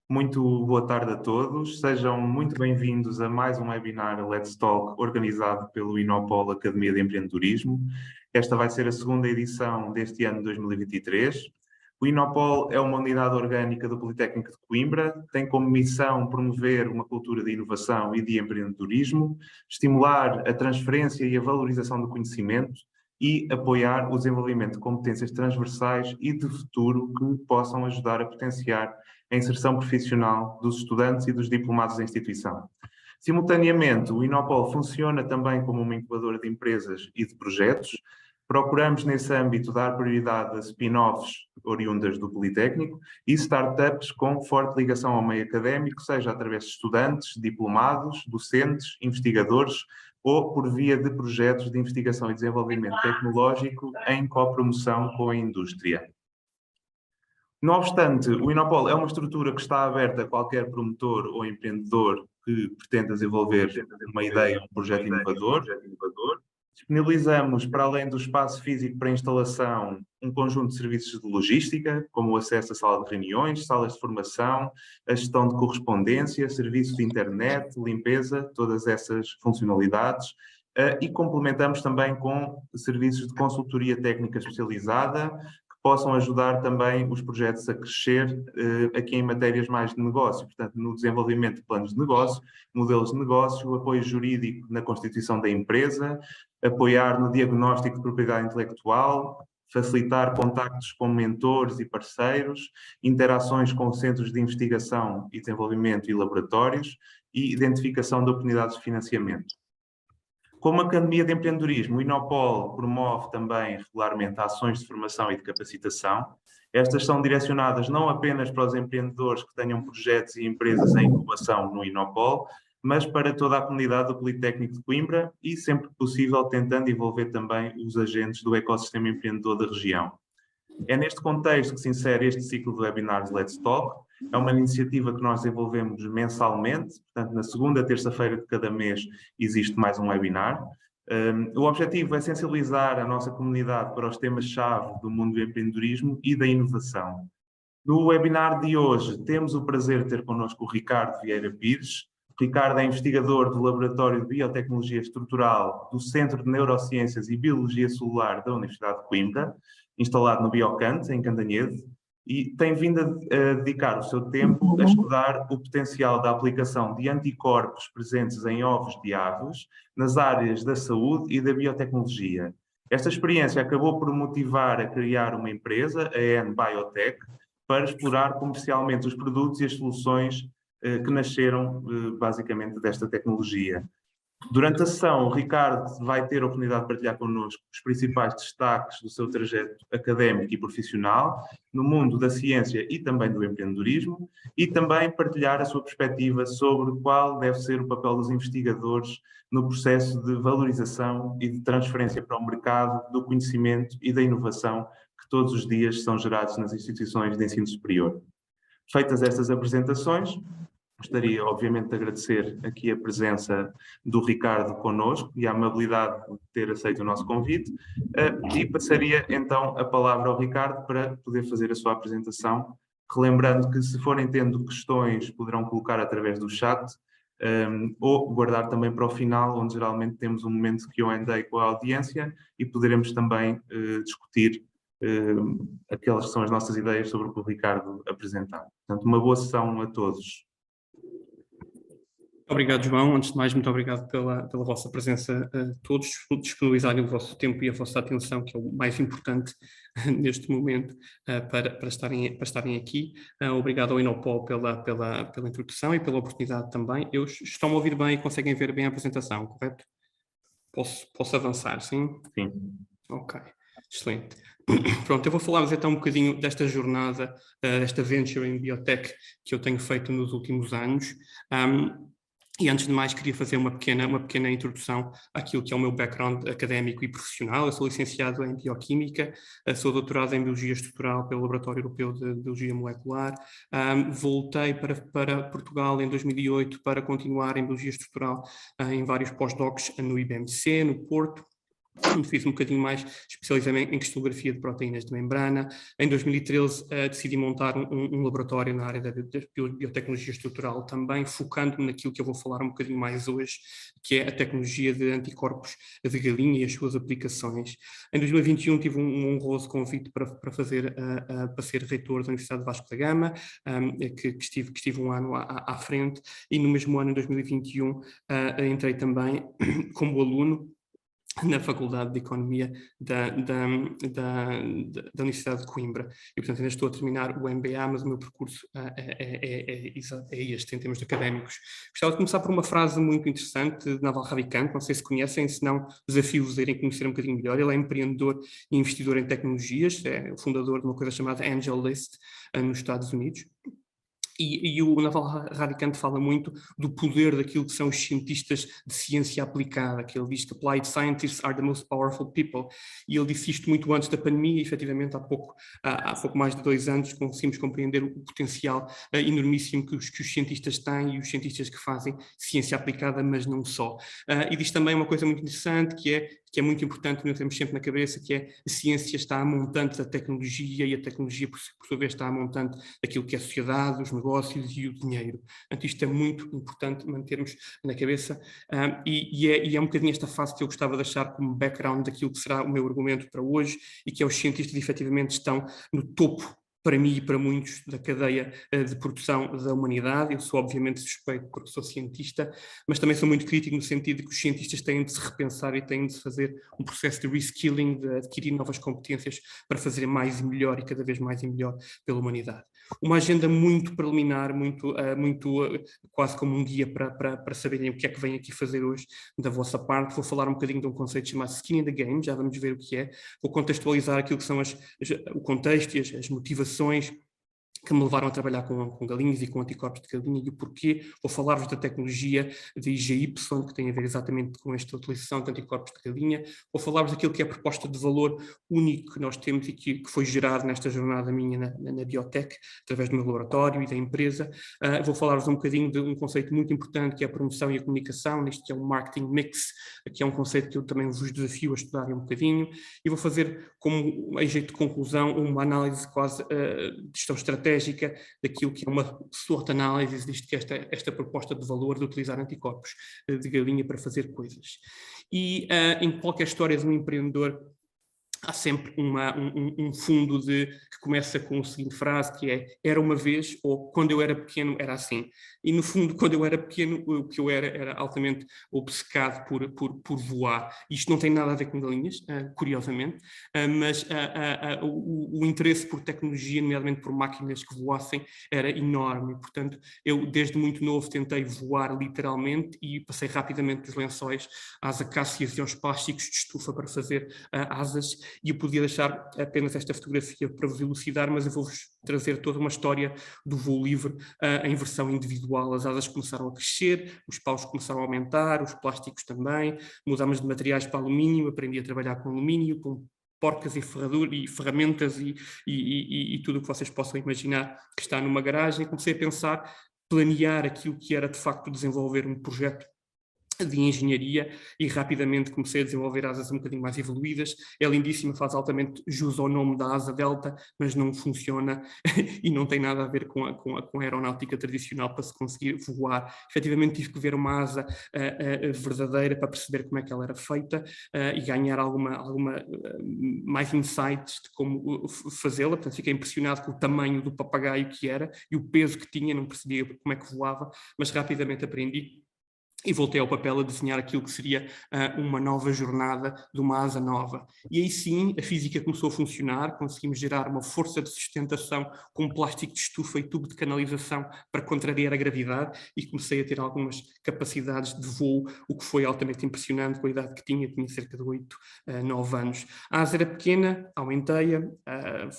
Muito boa tarde a todos, sejam muito bem-vindos a mais um webinar Let's Talk organizado pelo Inopol Academia de Empreendedorismo. Esta vai ser a segunda edição deste ano de 2023. O Inopol é uma unidade orgânica do Politécnico de Coimbra, tem como missão promover uma cultura de inovação e de empreendedorismo, estimular a transferência e a valorização do conhecimento e apoiar o desenvolvimento de competências transversais e de futuro que possam ajudar a potenciar a inserção profissional dos estudantes e dos diplomados da instituição. Simultaneamente, o Inopol funciona também como uma incubadora de empresas e de projetos. Procuramos, nesse âmbito, dar prioridade a spin-offs oriundas do Politécnico e startups com forte ligação ao meio académico, seja através de estudantes, diplomados, docentes, investigadores ou por via de projetos de investigação e desenvolvimento tecnológico em copromoção com a indústria. Não obstante, o Inopol é uma estrutura que está aberta a qualquer promotor ou empreendedor que pretenda desenvolver uma ideia, um projeto inovador. Disponibilizamos, para além do espaço físico para instalação, um conjunto de serviços de logística, como o acesso à sala de reuniões, salas de formação, a gestão de correspondência, serviços de internet, limpeza, todas essas funcionalidades. E complementamos também com serviços de consultoria técnica especializada, possam ajudar também os projetos a crescer aqui em matérias mais de negócio, portanto, no desenvolvimento de planos de negócio, modelos de negócio, apoio jurídico na constituição da empresa, apoiar no diagnóstico de propriedade intelectual, facilitar contactos com mentores e parceiros, interações com centros de investigação e desenvolvimento e laboratórios e identificação de oportunidades de financiamento. Como Academia de Empreendedorismo, o Inopol promove também regularmente ações de formação e de capacitação. Estas são direcionadas não apenas para os empreendedores que tenham projetos e empresas em incubação no Inopol, mas para toda a comunidade do Politécnico de Coimbra e, sempre que possível, tentando envolver também os agentes do ecossistema empreendedor da região. É neste contexto que se insere este ciclo de webinars Let's Talk. É uma iniciativa que nós desenvolvemos mensalmente, portanto, na segunda terça-feira de cada mês existe mais um webinar. O objetivo é sensibilizar a nossa comunidade para os temas-chave do mundo do empreendedorismo e da inovação. No webinar de hoje, temos o prazer de ter connosco o Ricardo Vieira Pires. O Ricardo é investigador do Laboratório de Biotecnologia Estrutural do Centro de Neurociências e Biologia Celular da Universidade de Coimbra, instalado no Biocante, em Cantanhede, e tem vindo a dedicar o seu tempo a estudar o potencial da aplicação de anticorpos presentes em ovos de aves nas áreas da saúde e da biotecnologia. Esta experiência acabou por motivar a criar uma empresa, a N-Biotech, para explorar comercialmente os produtos e as soluções que nasceram basicamente desta tecnologia. Durante a sessão, o Ricardo vai ter a oportunidade de partilhar connosco os principais destaques do seu trajeto académico e profissional no mundo da ciência e também do empreendedorismo e também partilhar a sua perspectiva sobre qual deve ser o papel dos investigadores no processo de valorização e de transferência para o mercado do conhecimento e da inovação que todos os dias são gerados nas instituições de ensino superior. Feitas estas apresentações, gostaria, obviamente, de agradecer aqui a presença do Ricardo connosco e a amabilidade de ter aceito o nosso convite e passaria, então, a palavra ao Ricardo para poder fazer a sua apresentação, relembrando que, se forem tendo questões, poderão colocar através do chat ou guardar também para o final, onde geralmente temos um momento de Q&A com a audiência e poderemos também discutir aquelas que são as nossas ideias sobre o que o Ricardo apresentar. Portanto, uma boa sessão a todos. Obrigado, João. Antes de mais, muito obrigado pela vossa presença a todos, por disponibilizarem o vosso tempo e a vossa atenção, que é o mais importante neste momento, para estarem aqui. Obrigado ao Inopol pela introdução e pela oportunidade também. Estão a ouvir bem e conseguem ver bem a apresentação, correto? Posso avançar, sim? Sim. Ok, excelente. Pronto, eu vou falar-vos então um bocadinho desta jornada, desta venture em biotech que eu tenho feito nos últimos anos. E antes de mais queria fazer uma pequena introdução àquilo que é o meu background académico e profissional. Eu sou licenciado em Bioquímica, sou doutorado em Biologia Estrutural pelo Laboratório Europeu de Biologia Molecular. Voltei para Portugal em 2008 para continuar em Biologia Estrutural em vários pós-docs no IBMC, no Porto. onde fiz um bocadinho mais, especializado em cristalografia de proteínas de membrana. Em 2013 decidi montar um laboratório na área da biotecnologia estrutural também, focando-me naquilo que eu vou falar um bocadinho mais hoje, que é a tecnologia de anticorpos de galinha e as suas aplicações. Em 2021 tive um honroso convite para ser reitor da Universidade de Vasco da Gama, que estive um ano à frente, e no mesmo ano, em 2021, entrei também como aluno na Faculdade de Economia da Universidade de Coimbra. E, portanto, ainda estou a terminar o MBA, mas o meu percurso é este, em termos académicos. Gostava de começar por uma frase muito interessante de Naval Ravikant, não sei se conhecem, se não, desafio-vos a irem conhecer um bocadinho melhor. Ele é empreendedor e investidor em tecnologias, é o fundador de uma coisa chamada Angel List, nos Estados Unidos. E o Naval Ravikant fala muito do poder daquilo que são os cientistas de ciência aplicada, que ele diz que applied scientists are the most powerful people, e ele disse isto muito antes da pandemia, e efetivamente há pouco mais de 2 anos conseguimos compreender o potencial enormíssimo que os cientistas têm, e os cientistas que fazem ciência aplicada, mas não só. E diz também uma coisa muito interessante, que é muito importante, nós temos sempre na cabeça, que é a ciência está a montante da tecnologia, e a tecnologia, por sua vez, está a montante daquilo que é a sociedade, os negócios e o dinheiro. Portanto, isto é muito importante mantermos na cabeça, e é um bocadinho esta fase que eu gostava de deixar como background daquilo que será o meu argumento para hoje, e que é os cientistas efetivamente estão no topo, para mim e para muitos, da cadeia de produção da humanidade. Eu sou obviamente suspeito porque sou cientista, mas também sou muito crítico no sentido de que os cientistas têm de se repensar e têm de fazer um processo de reskilling, de adquirir novas competências para fazerem mais e melhor, e cada vez mais e melhor pela humanidade. Uma agenda muito preliminar, quase como um guia para saberem o que é que vem aqui fazer hoje da vossa parte. Vou falar um bocadinho de um conceito chamado Skin in the Game, já vamos ver o que é. Vou contextualizar aquilo que são o contexto e as motivações que me levaram a trabalhar com galinhas e com anticorpos de galinha, e o porquê. Vou falar-vos da tecnologia de IGY, que tem a ver exatamente com esta utilização de anticorpos de galinha. Vou falar-vos daquilo que é a proposta de valor único que nós temos e que foi gerado nesta jornada minha na biotech, através do meu laboratório e da empresa. Vou falar-vos um bocadinho de um conceito muito importante, que é a promoção e a comunicação, nisto que é um marketing mix, que é um conceito que eu também vos desafio a estudarem um bocadinho, e vou fazer, como em jeito de conclusão, uma análise quase de gestão estratégica daquilo que é uma SWOT análise, disto que esta proposta de valor de utilizar anticorpos de galinha para fazer coisas. E em qualquer história de um empreendedor há sempre um fundo que começa com a seguinte frase, que é: era uma vez, ou quando eu era pequeno era assim. E no fundo, quando eu era pequeno, o que eu era altamente obcecado por voar. Isto não tem nada a ver com galinhas, curiosamente, mas o interesse por tecnologia, nomeadamente por máquinas que voassem, era enorme. Portanto, eu desde muito novo tentei voar literalmente, e passei rapidamente dos lençóis às acácias e aos plásticos de estufa para fazer asas. E eu podia deixar apenas esta fotografia para vos elucidar, mas eu vou-vos trazer toda uma história do voo livre em versão individual. As asas começaram a crescer, os paus começaram a aumentar, os plásticos também, mudámos de materiais para alumínio, aprendi a trabalhar com alumínio, com porcas e ferramentas e tudo o que vocês possam imaginar que está numa garagem. Comecei a pensar, planear aquilo que era de facto desenvolver um projeto de engenharia, e rapidamente comecei a desenvolver asas um bocadinho mais evoluídas. É lindíssima, faz altamente jus ao nome da asa delta, mas não funciona e não tem nada a ver com a aeronáutica tradicional para se conseguir voar. Efetivamente tive que ver uma asa verdadeira para perceber como é que ela era feita e ganhar alguma mais insights de como fazê-la. Portanto, fiquei impressionado com o tamanho do papagaio que era e o peso que tinha, não percebia como é que voava, mas rapidamente aprendi. E voltei ao papel a desenhar aquilo que seria uma nova jornada de uma asa nova. E aí sim, a física começou a funcionar, conseguimos gerar uma força de sustentação com plástico de estufa e tubo de canalização para contrariar a gravidade, e comecei a ter algumas capacidades de voo, o que foi altamente impressionante com a idade que tinha cerca de 8, 9 anos. A asa era pequena, aumentei-a,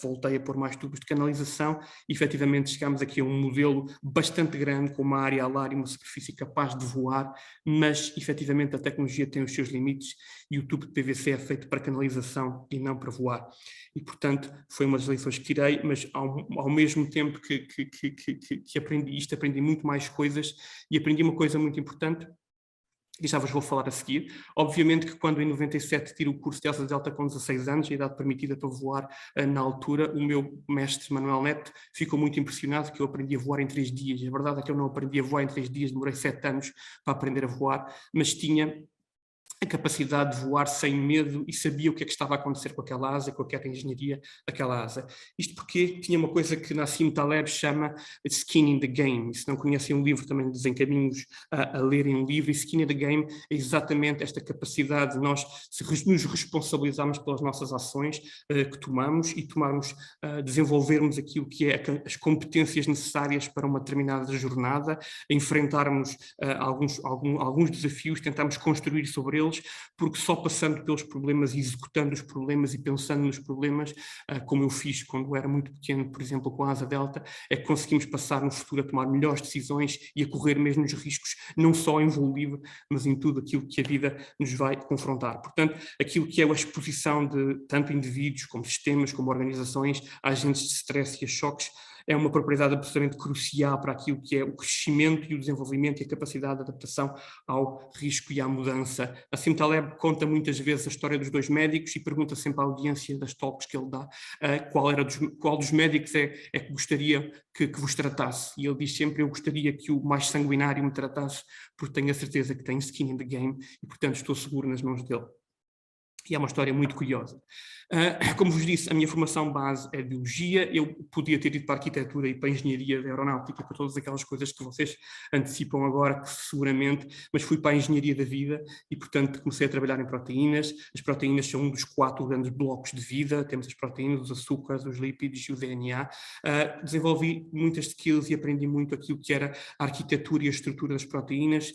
voltei a pôr mais tubos de canalização, e efetivamente chegámos aqui a um modelo bastante grande, com uma área alar e uma superfície capaz de voar, mas efetivamente a tecnologia tem os seus limites, e o tubo de PVC é feito para canalização e não para voar. E, portanto, foi uma das lições que tirei, mas ao mesmo tempo que aprendi isto, aprendi muito mais coisas, e aprendi uma coisa muito importante, e já vos vou falar a seguir. Obviamente que quando em 97 tiro o curso de Asa Delta com 16 anos, a idade permitida para voar na altura, o meu mestre Manuel Neto ficou muito impressionado que eu aprendi a voar em 3 dias. A verdade é que eu não aprendi a voar em 3 dias, demorei 7 anos para aprender a voar, mas tinha a capacidade de voar sem medo e sabia o que é que estava a acontecer com aquela asa, com aquela engenharia daquela asa. Isto porque tinha uma coisa que Nassim Taleb chama skin in the game. Se não conhecem um livro, também desencaminho-vos a lerem um livro, e skin in the game é exatamente esta capacidade de nós nos responsabilizarmos pelas nossas ações que tomamos e desenvolvermos aquilo que é as competências necessárias para uma determinada jornada, enfrentarmos alguns desafios, tentarmos construir sobre eles, porque só passando pelos problemas e executando os problemas e pensando nos problemas, como eu fiz quando era muito pequeno, por exemplo, com a Asa Delta, é que conseguimos passar no futuro a tomar melhores decisões e a correr mesmo os riscos, não só em voo livre, mas em tudo aquilo que a vida nos vai confrontar. Portanto, aquilo que é a exposição de tanto indivíduos, como sistemas, como organizações, a agentes de stress e a choques, é uma propriedade absolutamente crucial para aquilo que é o crescimento e o desenvolvimento e a capacidade de adaptação ao risco e à mudança. Nassim Taleb conta muitas vezes a história dos 2 médicos e pergunta sempre à audiência das talks que ele dá qual dos médicos é que gostaria que vos tratasse. E ele diz sempre: eu gostaria que o mais sanguinário me tratasse, porque tenho a certeza que tem skin in the game e, portanto, estou seguro nas mãos dele. E é uma história muito curiosa. Como vos disse, a minha formação base é biologia. Eu podia ter ido para a arquitetura e para a engenharia da aeronáutica, para todas aquelas coisas que vocês antecipam agora, que seguramente, mas fui para a engenharia da vida e, portanto, comecei a trabalhar em proteínas. As proteínas são um dos 4 grandes blocos de vida. Temos as proteínas, os açúcares, os lípidos e o DNA. Desenvolvi muitas skills e aprendi muito aquilo que era a arquitetura e a estrutura das proteínas.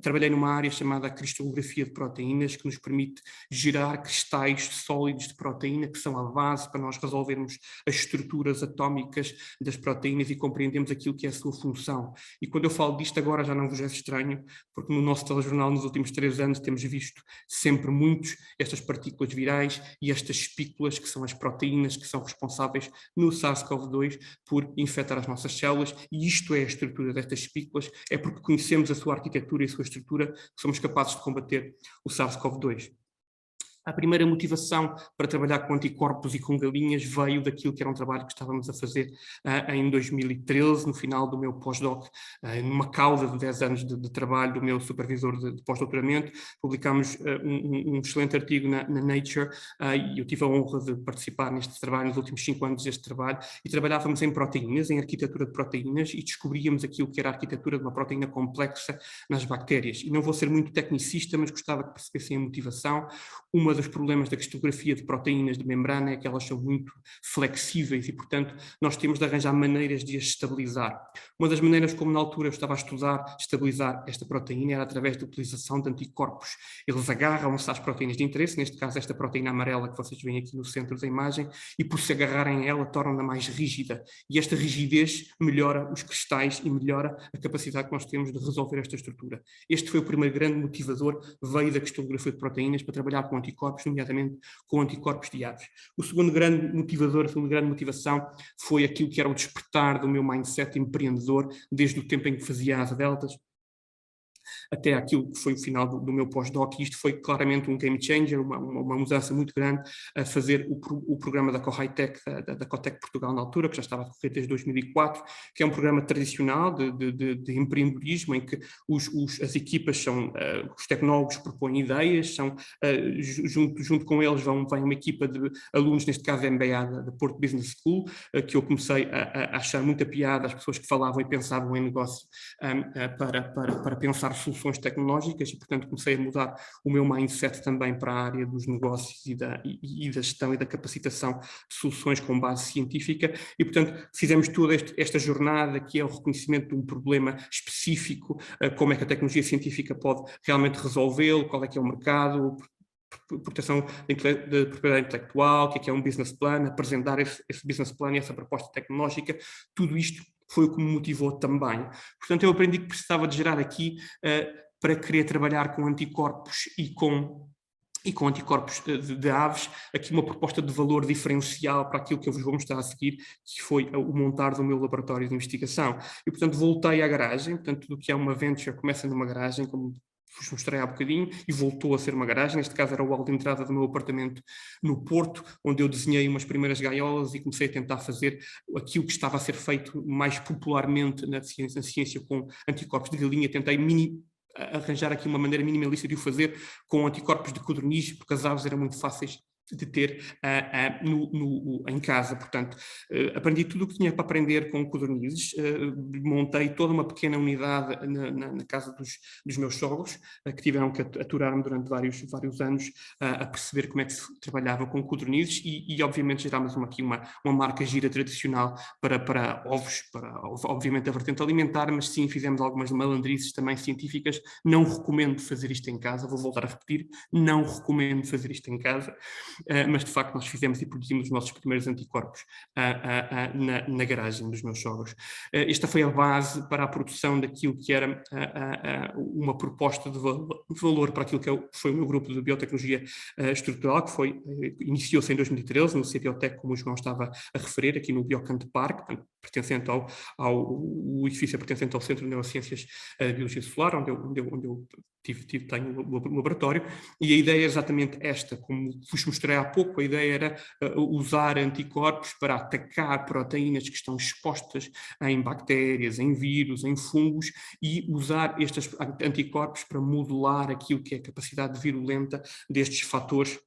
Trabalhei numa área chamada cristalografia de proteínas, que nos permite gerar cristais sólidos de proteína, que são a base para nós resolvermos as estruturas atómicas das proteínas e compreendemos aquilo que é a sua função. E quando eu falo disto agora já não vos é estranho, porque no nosso telejornal nos últimos 3 anos temos visto sempre estas partículas virais e estas espículas, que são as proteínas que são responsáveis no SARS-CoV-2 por infectar as nossas células, e isto é a estrutura destas espículas, é porque conhecemos a sua arquitetura e a sua estrutura que somos capazes de combater o SARS-CoV-2. A primeira motivação para trabalhar com anticorpos e com galinhas veio daquilo que era um trabalho que estávamos a fazer em 2013, no final do meu pós-doc, numa causa de 10 anos de trabalho do meu supervisor de pós-doutoramento. Publicámos um excelente artigo na Nature e eu tive a honra de participar neste trabalho nos últimos 5 anos deste trabalho, e trabalhávamos em proteínas, em arquitetura de proteínas, e descobríamos aquilo que era a arquitetura de uma proteína complexa nas bactérias. E não vou ser muito tecnicista, mas gostava que percebessem a motivação. Um dos problemas da cristografia de proteínas de membrana é que elas são muito flexíveis e, portanto, nós temos de arranjar maneiras de as estabilizar. Uma das maneiras como na altura eu estava a estabilizar esta proteína era através da utilização de anticorpos. Eles agarram-se às proteínas de interesse, neste caso esta proteína amarela que vocês veem aqui no centro da imagem, e por se agarrarem a ela torna-na mais rígida. E esta rigidez melhora os cristais e melhora a capacidade que nós temos de resolver esta estrutura. Este foi o primeiro grande motivador, veio da cristografia de proteínas para trabalhar com anticorpos, nomeadamente com anticorpos de aves. O segundo grande motivador, a segunda grande motivação foi aquilo que era o despertar do meu mindset empreendedor desde o tempo em que fazia Asa Deltas até aquilo que foi o final do meu pós-doc, e isto foi claramente um game changer, uma mudança muito grande, a fazer o programa da Co-High-Tech, da Cotec Portugal na altura, que já estava a decorrer desde 2004, que é um programa tradicional de empreendedorismo, em que as equipas são, os tecnólogos propõem ideias, junto com eles vem uma equipa de alunos, neste caso da MBA, da Porto Business School, que eu comecei a achar muita piada, as pessoas que falavam e pensavam em negócio para pensar soluções tecnológicas, e portanto comecei a mudar o meu mindset também para a área dos negócios e da gestão e da capacitação de soluções com base científica, e portanto fizemos toda esta jornada que é o reconhecimento de um problema específico, como é que a tecnologia científica pode realmente resolvê-lo, qual é que é o mercado, proteção de propriedade intelectual, o que é um business plan, apresentar esse business plan e essa proposta tecnológica. Tudo isto foi o que me motivou também. Portanto, eu aprendi que precisava de gerar aqui, para querer trabalhar com anticorpos e com anticorpos de aves, aqui uma proposta de valor diferencial para aquilo que eu vos vou mostrar a seguir, que foi o montar do meu laboratório de investigação. E, portanto, voltei à garagem. Portanto, tudo o que é uma venture começa numa garagem, como vos mostrei há bocadinho, e voltou a ser uma garagem. Neste caso era o hall de entrada do meu apartamento no Porto, onde eu desenhei umas primeiras gaiolas e comecei a tentar fazer aquilo que estava a ser feito mais popularmente na ciência com anticorpos de galinha. Tentei arranjar aqui uma maneira minimalista de o fazer com anticorpos de codorniz, porque as aves eram muito fáceis de ter em casa. Portanto, aprendi tudo o que tinha para aprender com codornizes, montei toda uma pequena unidade na casa dos meus sogros, que tiveram que aturar-me durante vários anos a perceber como é que se trabalhava com codornizes e obviamente gerámos aqui uma marca gira tradicional para ovos, obviamente a vertente alimentar, mas sim fizemos algumas malandrices também científicas. Não recomendo fazer isto em casa, vou voltar a repetir, não recomendo fazer isto em casa. Mas de facto nós fizemos e produzimos os nossos primeiros anticorpos na garagem dos meus sogros. Esta foi a base para a produção daquilo que era uma proposta de valor para aquilo que foi o meu grupo de biotecnologia estrutural, que iniciou-se em 2013 no CBiotech, como o João estava a referir, aqui no Biocante Park, pertencente o edifício pertencente ao Centro de Neurociências de Biologia Celular, onde eu tenho o laboratório, e a ideia é exatamente esta. Como vos mostrei há pouco, a ideia era usar anticorpos para atacar proteínas que estão expostas em bactérias, em vírus, em fungos, e usar estes anticorpos para modular aquilo que é a capacidade virulenta destes fatores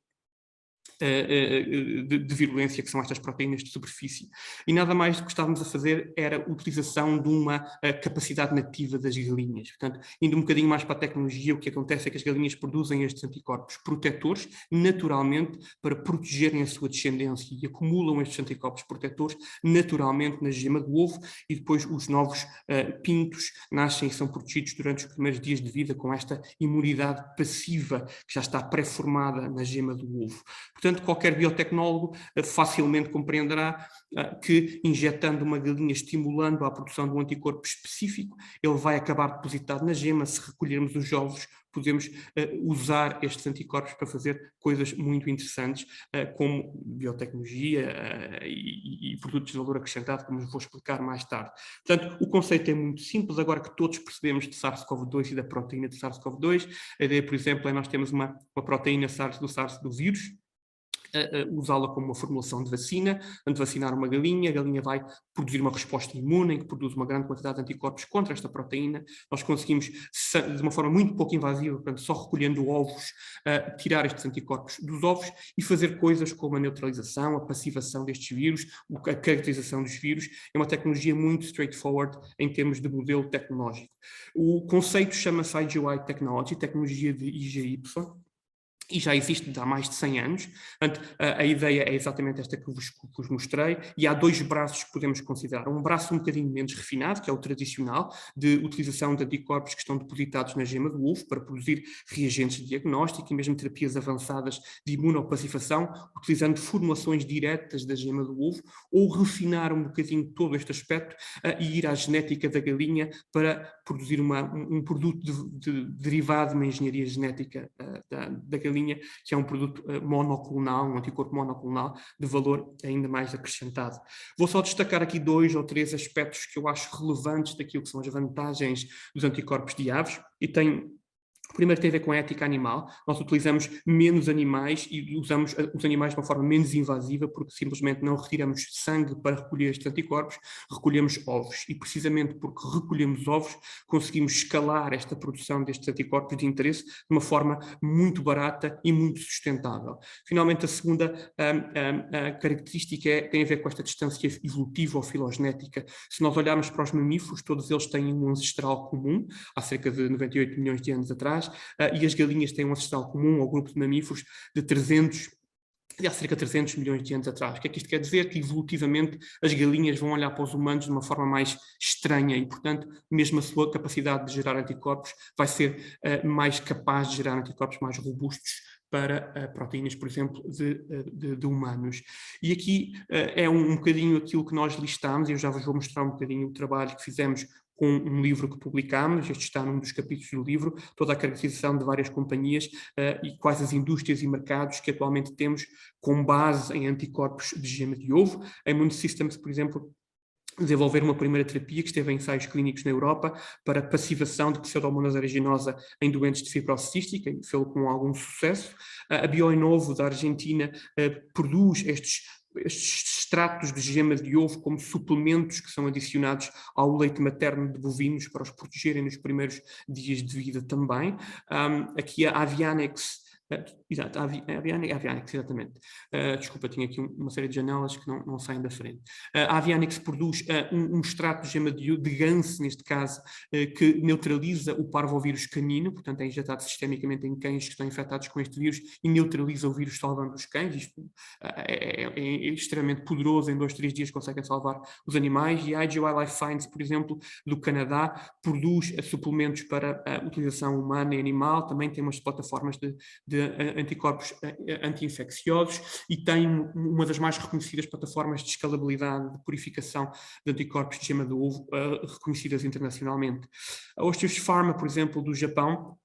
de virulência, que são estas proteínas de superfície. E nada mais do que estávamos a fazer era a utilização de uma capacidade nativa das galinhas. Portanto, indo um bocadinho mais para a tecnologia, o que acontece é que as galinhas produzem estes anticorpos protetores, naturalmente, para protegerem a sua descendência, e acumulam estes anticorpos protetores naturalmente na gema do ovo, e depois os novos pintos nascem e são protegidos durante os primeiros dias de vida com esta imunidade passiva que já está pré-formada na gema do ovo. Portanto, qualquer biotecnólogo facilmente compreenderá que, injetando uma galinha, estimulando a produção de um anticorpo específico, ele vai acabar depositado na gema. Se recolhermos os ovos, podemos usar estes anticorpos para fazer coisas muito interessantes, como biotecnologia e produtos de valor acrescentado, como vos vou explicar mais tarde. Portanto, o conceito é muito simples, agora que todos percebemos de SARS-CoV-2 e da proteína de SARS-CoV-2. A ideia, por exemplo, é nós temos uma proteína do vírus, usá-la como uma formulação de vacina, antes de vacinar uma galinha, a galinha vai produzir uma resposta imune, que produz uma grande quantidade de anticorpos contra esta proteína. Nós conseguimos, de uma forma muito pouco invasiva, portanto, só recolhendo ovos, tirar estes anticorpos dos ovos e fazer coisas como a neutralização, a passivação destes vírus, a caracterização dos vírus. É uma tecnologia muito straightforward em termos de modelo tecnológico. O conceito chama-se IGY Technology, tecnologia de IGY, e já existe há mais de 100 anos. Portanto, a ideia é exatamente esta que vos mostrei, e há dois braços que podemos considerar. Um braço um bocadinho menos refinado, que é o tradicional, de utilização de anticorpos que estão depositados na gema do ovo para produzir reagentes de diagnóstico e mesmo terapias avançadas de imunopassivação, utilizando formulações diretas da gema do ovo, ou refinar um bocadinho todo este aspecto e ir à genética da galinha para produzir um produto derivado de uma engenharia genética da galinha, que é um produto monoclonal, um anticorpo monoclonal de valor ainda mais acrescentado. Vou só destacar aqui 2 ou 3 aspectos que eu acho relevantes daquilo que são as vantagens dos anticorpos de aves, e o primeiro tem a ver com a ética animal. Nós utilizamos menos animais e usamos os animais de uma forma menos invasiva, porque simplesmente não retiramos sangue para recolher estes anticorpos, recolhemos ovos. E precisamente porque recolhemos ovos, conseguimos escalar esta produção destes anticorpos de interesse de uma forma muito barata e muito sustentável. Finalmente, a segunda característica tem a ver com esta distância evolutiva ou filogenética. Se nós olharmos para os mamíferos, todos eles têm um ancestral comum, há cerca de 98 milhões de anos atrás, e as galinhas têm um ancestral comum ao grupo de mamíferos de há cerca de 300 milhões de anos atrás. O que é que isto quer dizer? Que evolutivamente as galinhas vão olhar para os humanos de uma forma mais estranha e, portanto, mesmo a sua capacidade de gerar anticorpos vai ser mais capaz de gerar anticorpos mais robustos para proteínas, por exemplo, de humanos. E aqui é um bocadinho aquilo que nós listamos, e eu já vos vou mostrar um bocadinho o trabalho que fizemos com um livro que publicámos. Este está num dos capítulos do livro, toda a caracterização de várias companhias e quais as indústrias e mercados que atualmente temos com base em anticorpos de gema de ovo. A Immune Systems, por exemplo, desenvolver uma primeira terapia que esteve em ensaios clínicos na Europa para passivação de Pseudomonas aeruginosa em doentes de fibrose cística, e fez com algum sucesso. A Bioinovo, da Argentina, produz estes extratos de gema de ovo como suplementos que são adicionados ao leite materno de bovinos para os protegerem nos primeiros dias de vida também. Aqui a Avianex, exato, a Avianex, exatamente. Desculpa, tinha aqui uma série de janelas que não saem da frente. A Avianex produz um extrato de gema de ganso, neste caso, que neutraliza o parvovírus canino, portanto é injetado sistemicamente em cães que estão infectados com este vírus e neutraliza o vírus salvando os cães. Isto é extremamente poderoso, em 2, 3 dias conseguem salvar os animais. E a IG Wildlife Science, por exemplo, do Canadá, produz suplementos para a utilização humana e animal, também tem umas plataformas de anticorpos anti-infecciosos e tem uma das mais reconhecidas plataformas de escalabilidade, de purificação de anticorpos de gema de ovo, reconhecidas internacionalmente. A Osteos Pharma, por exemplo, do Japão,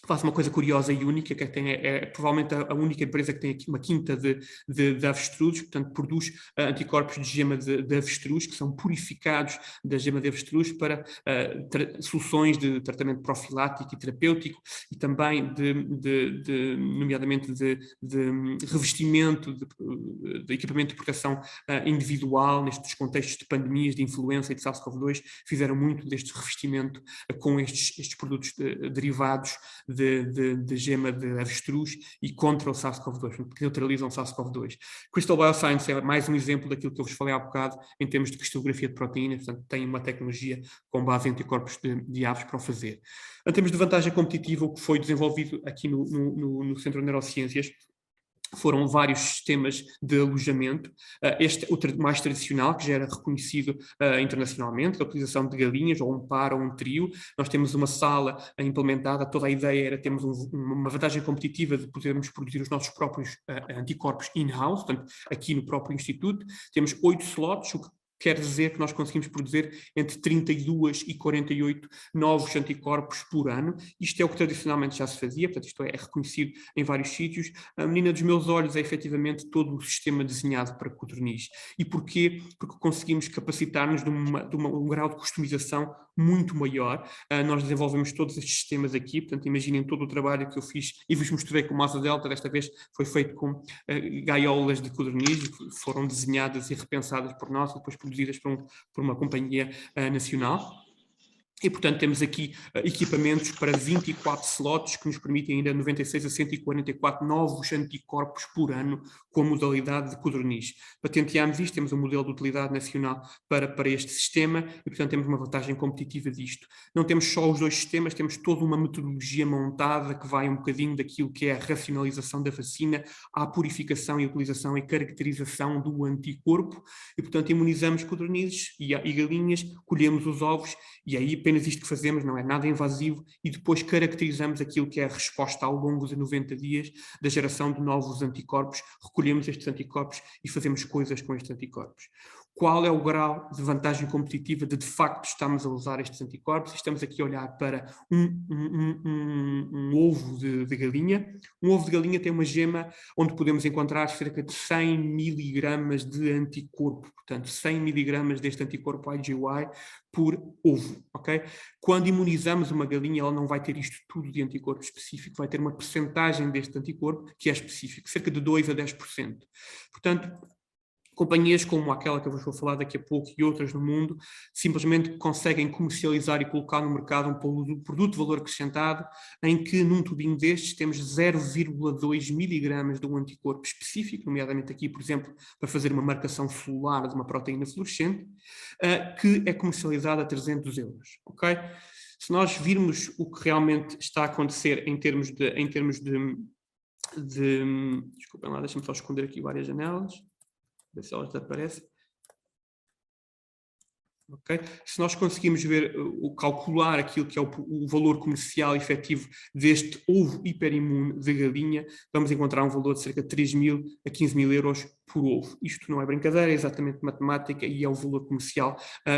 faz uma coisa curiosa e única, que é provavelmente a única empresa que tem aqui uma quinta de avestruzes, portanto produz anticorpos de gema de avestruz, que são purificados da gema de avestruz para soluções de tratamento profilático e terapêutico e também nomeadamente de revestimento de equipamento de proteção individual nestes contextos de pandemias, de influenza e de SARS-CoV-2, fizeram muito deste revestimento com estes produtos derivados de gema de avestruz e contra o SARS-CoV-2, que neutralizam o SARS-CoV-2. Crystal Bioscience é mais um exemplo daquilo que eu vos falei há bocado em termos de cristalografia de proteínas, portanto tem uma tecnologia com base em anticorpos de aves para o fazer. Em termos de vantagem competitiva, o que foi desenvolvido aqui no Centro de Neurociências foram vários sistemas de alojamento. Este é o mais tradicional, que já era reconhecido internacionalmente, a utilização de galinhas, ou um par ou um trio. Nós temos uma sala implementada, toda a ideia era termos uma vantagem competitiva de podermos produzir os nossos próprios anticorpos in-house, portanto, aqui no próprio Instituto. Temos 8 slots, o que quer dizer que nós conseguimos produzir entre 32 e 48 novos anticorpos por ano. Isto é o que tradicionalmente já se fazia, portanto isto é reconhecido em vários sítios. A menina dos meus olhos é efetivamente todo o sistema desenhado para codorniz. E porquê? Porque conseguimos capacitar-nos de um grau de customização muito maior. Nós desenvolvemos todos estes sistemas aqui, portanto imaginem todo o trabalho que eu fiz e vos mostrei com Asa Delta, desta vez foi feito com gaiolas de codorniz, que foram desenhadas e repensadas por nós e depois produzidas por uma companhia nacional. E, portanto, temos aqui equipamentos para 24 slots que nos permitem ainda 96 a 144 novos anticorpos por ano com a modalidade de codorniz. Patenteámos isto, temos um modelo de utilidade nacional para este sistema e, portanto, temos uma vantagem competitiva disto. Não temos só os 2 sistemas, temos toda uma metodologia montada que vai um bocadinho daquilo que é a racionalização da vacina à purificação e utilização e caracterização do anticorpo e, portanto, imunizamos codornizes e galinhas, colhemos os ovos e aí apenas isto que fazemos, não é nada invasivo, e depois caracterizamos aquilo que é a resposta ao longo de 90 dias da geração de novos anticorpos, recolhemos estes anticorpos e fazemos coisas com estes anticorpos. Qual é o grau de vantagem competitiva de facto estamos a usar estes anticorpos? Estamos aqui a olhar para um ovo de galinha. Um ovo de galinha tem uma gema onde podemos encontrar cerca de 100 miligramas de anticorpo, portanto 100 miligramas deste anticorpo IgY por ovo, ok? Quando imunizamos uma galinha, ela não vai ter isto tudo de anticorpo específico, vai ter uma percentagem deste anticorpo que é específico, cerca de 2 a 10%. Portanto, companhias como aquela que eu vos vou falar daqui a pouco e outras no mundo, simplesmente conseguem comercializar e colocar no mercado um produto de valor acrescentado em que num tubinho destes temos 0,2 miligramas de um anticorpo específico, nomeadamente aqui, por exemplo, para fazer uma marcação celular de uma proteína fluorescente, que é comercializado a 300 euros, ok? Se nós virmos o que realmente está a acontecer em termos de desculpem lá, deixem-me só esconder aqui várias janelas, ver se elas desaparecem. Okay? Se nós conseguimos calcular aquilo que é o valor comercial efetivo deste ovo hiperimune de galinha, vamos encontrar um valor de cerca de 3.000 a 15.000 euros por ovo. Isto não é brincadeira, é exatamente matemática e é o valor comercial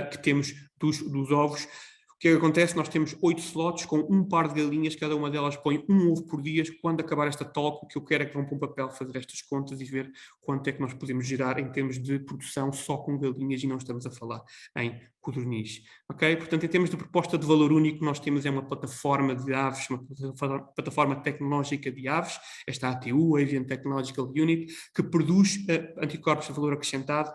que temos dos ovos. O que é que acontece? Nós temos 8 slots com um par de galinhas, cada uma delas põe um ovo por dia. Quando acabar esta talk, o que eu quero é que vão para um papel fazer estas contas e ver quanto é que nós podemos gerar em termos de produção só com galinhas, e não estamos a falar em codorniz. Ok? Portanto, em termos de proposta de valor único, nós temos uma plataforma de aves, uma plataforma tecnológica de aves, esta ATU, Avian Technological Unit, que produz anticorpos de valor acrescentado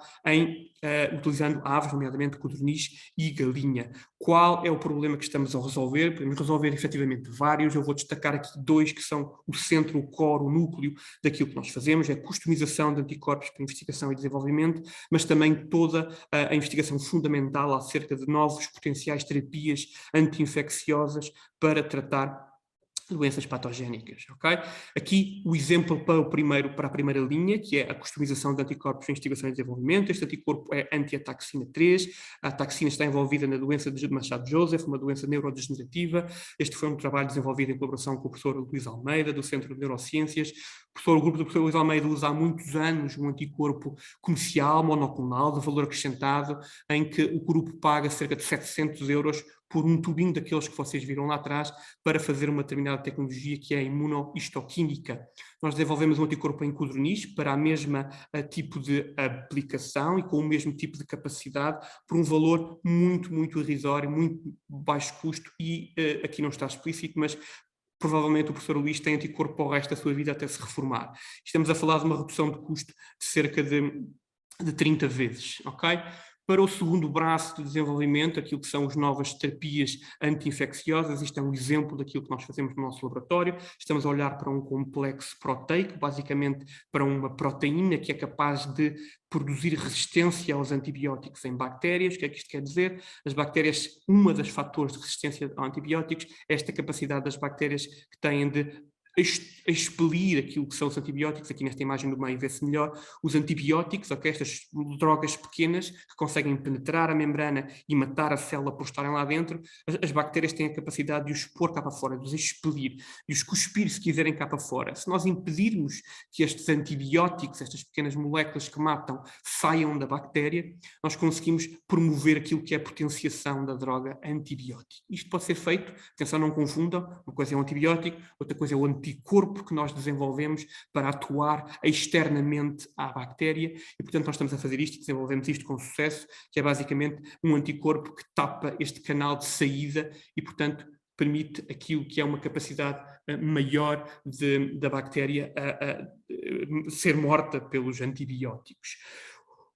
utilizando aves, nomeadamente codorniz e galinha. Qual é o problema que estamos a resolver? Podemos resolver efetivamente vários. Eu vou destacar aqui 2 que são o centro, o core, o núcleo daquilo que nós fazemos: é a customização de anticorpos para investigação e desenvolvimento, mas também toda a investigação fundamental acerca de novos potenciais terapias anti-infecciosas para tratar doenças patogénicas, ok? Aqui o exemplo para a primeira linha, que é a customização de anticorpos em investigação e desenvolvimento. Este anticorpo é anti-ataxina 3. A ataxina está envolvida na doença de Machado-Joseph, uma doença neurodegenerativa. Este foi um trabalho desenvolvido em colaboração com o professor Luís Almeida, do Centro de Neurociências. O grupo do professor Luís Almeida usa há muitos anos um anticorpo comercial, monoclonal, de valor acrescentado, em que o grupo paga cerca de 700 euros por um tubinho daqueles que vocês viram lá atrás, para fazer uma determinada tecnologia que é a imunohistoquímica. Nós desenvolvemos um anticorpo em codorniz para a mesma tipo de aplicação e com o mesmo tipo de capacidade, por um valor muito, muito irrisório, muito baixo custo, e aqui não está explícito, mas provavelmente o professor Luís tem anticorpo para o resto da sua vida até se reformar. Estamos a falar de uma redução de custo de cerca de 30 vezes, ok? Para o segundo braço de desenvolvimento, aquilo que são as novas terapias anti-infecciosas, isto é um exemplo daquilo que nós fazemos no nosso laboratório. Estamos a olhar para um complexo proteico, basicamente para uma proteína que é capaz de produzir resistência aos antibióticos em bactérias. O que é que isto quer dizer? As bactérias, uma das fatores de resistência a antibióticos é esta capacidade das bactérias que têm de expelir aquilo que são os antibióticos. Aqui nesta imagem do meio vê-se melhor os antibióticos, okay? Estas drogas pequenas que conseguem penetrar a membrana e matar a célula por estarem lá dentro. As bactérias têm a capacidade de os pôr cá para fora, de os expelir, de os cuspir se quiserem cá para fora. Se nós impedirmos que estes antibióticos, estas pequenas moléculas que matam, saiam da bactéria, nós conseguimos promover aquilo que é a potenciação da droga antibiótico. Isto pode ser feito, atenção, não confundam, uma coisa é um antibiótico, outra coisa é o anticorpo que nós desenvolvemos para atuar externamente à bactéria, e portanto nós estamos a fazer isto, desenvolvemos isto com sucesso, que é basicamente um anticorpo que tapa este canal de saída e portanto permite aquilo que é uma capacidade maior da bactéria a ser morta pelos antibióticos.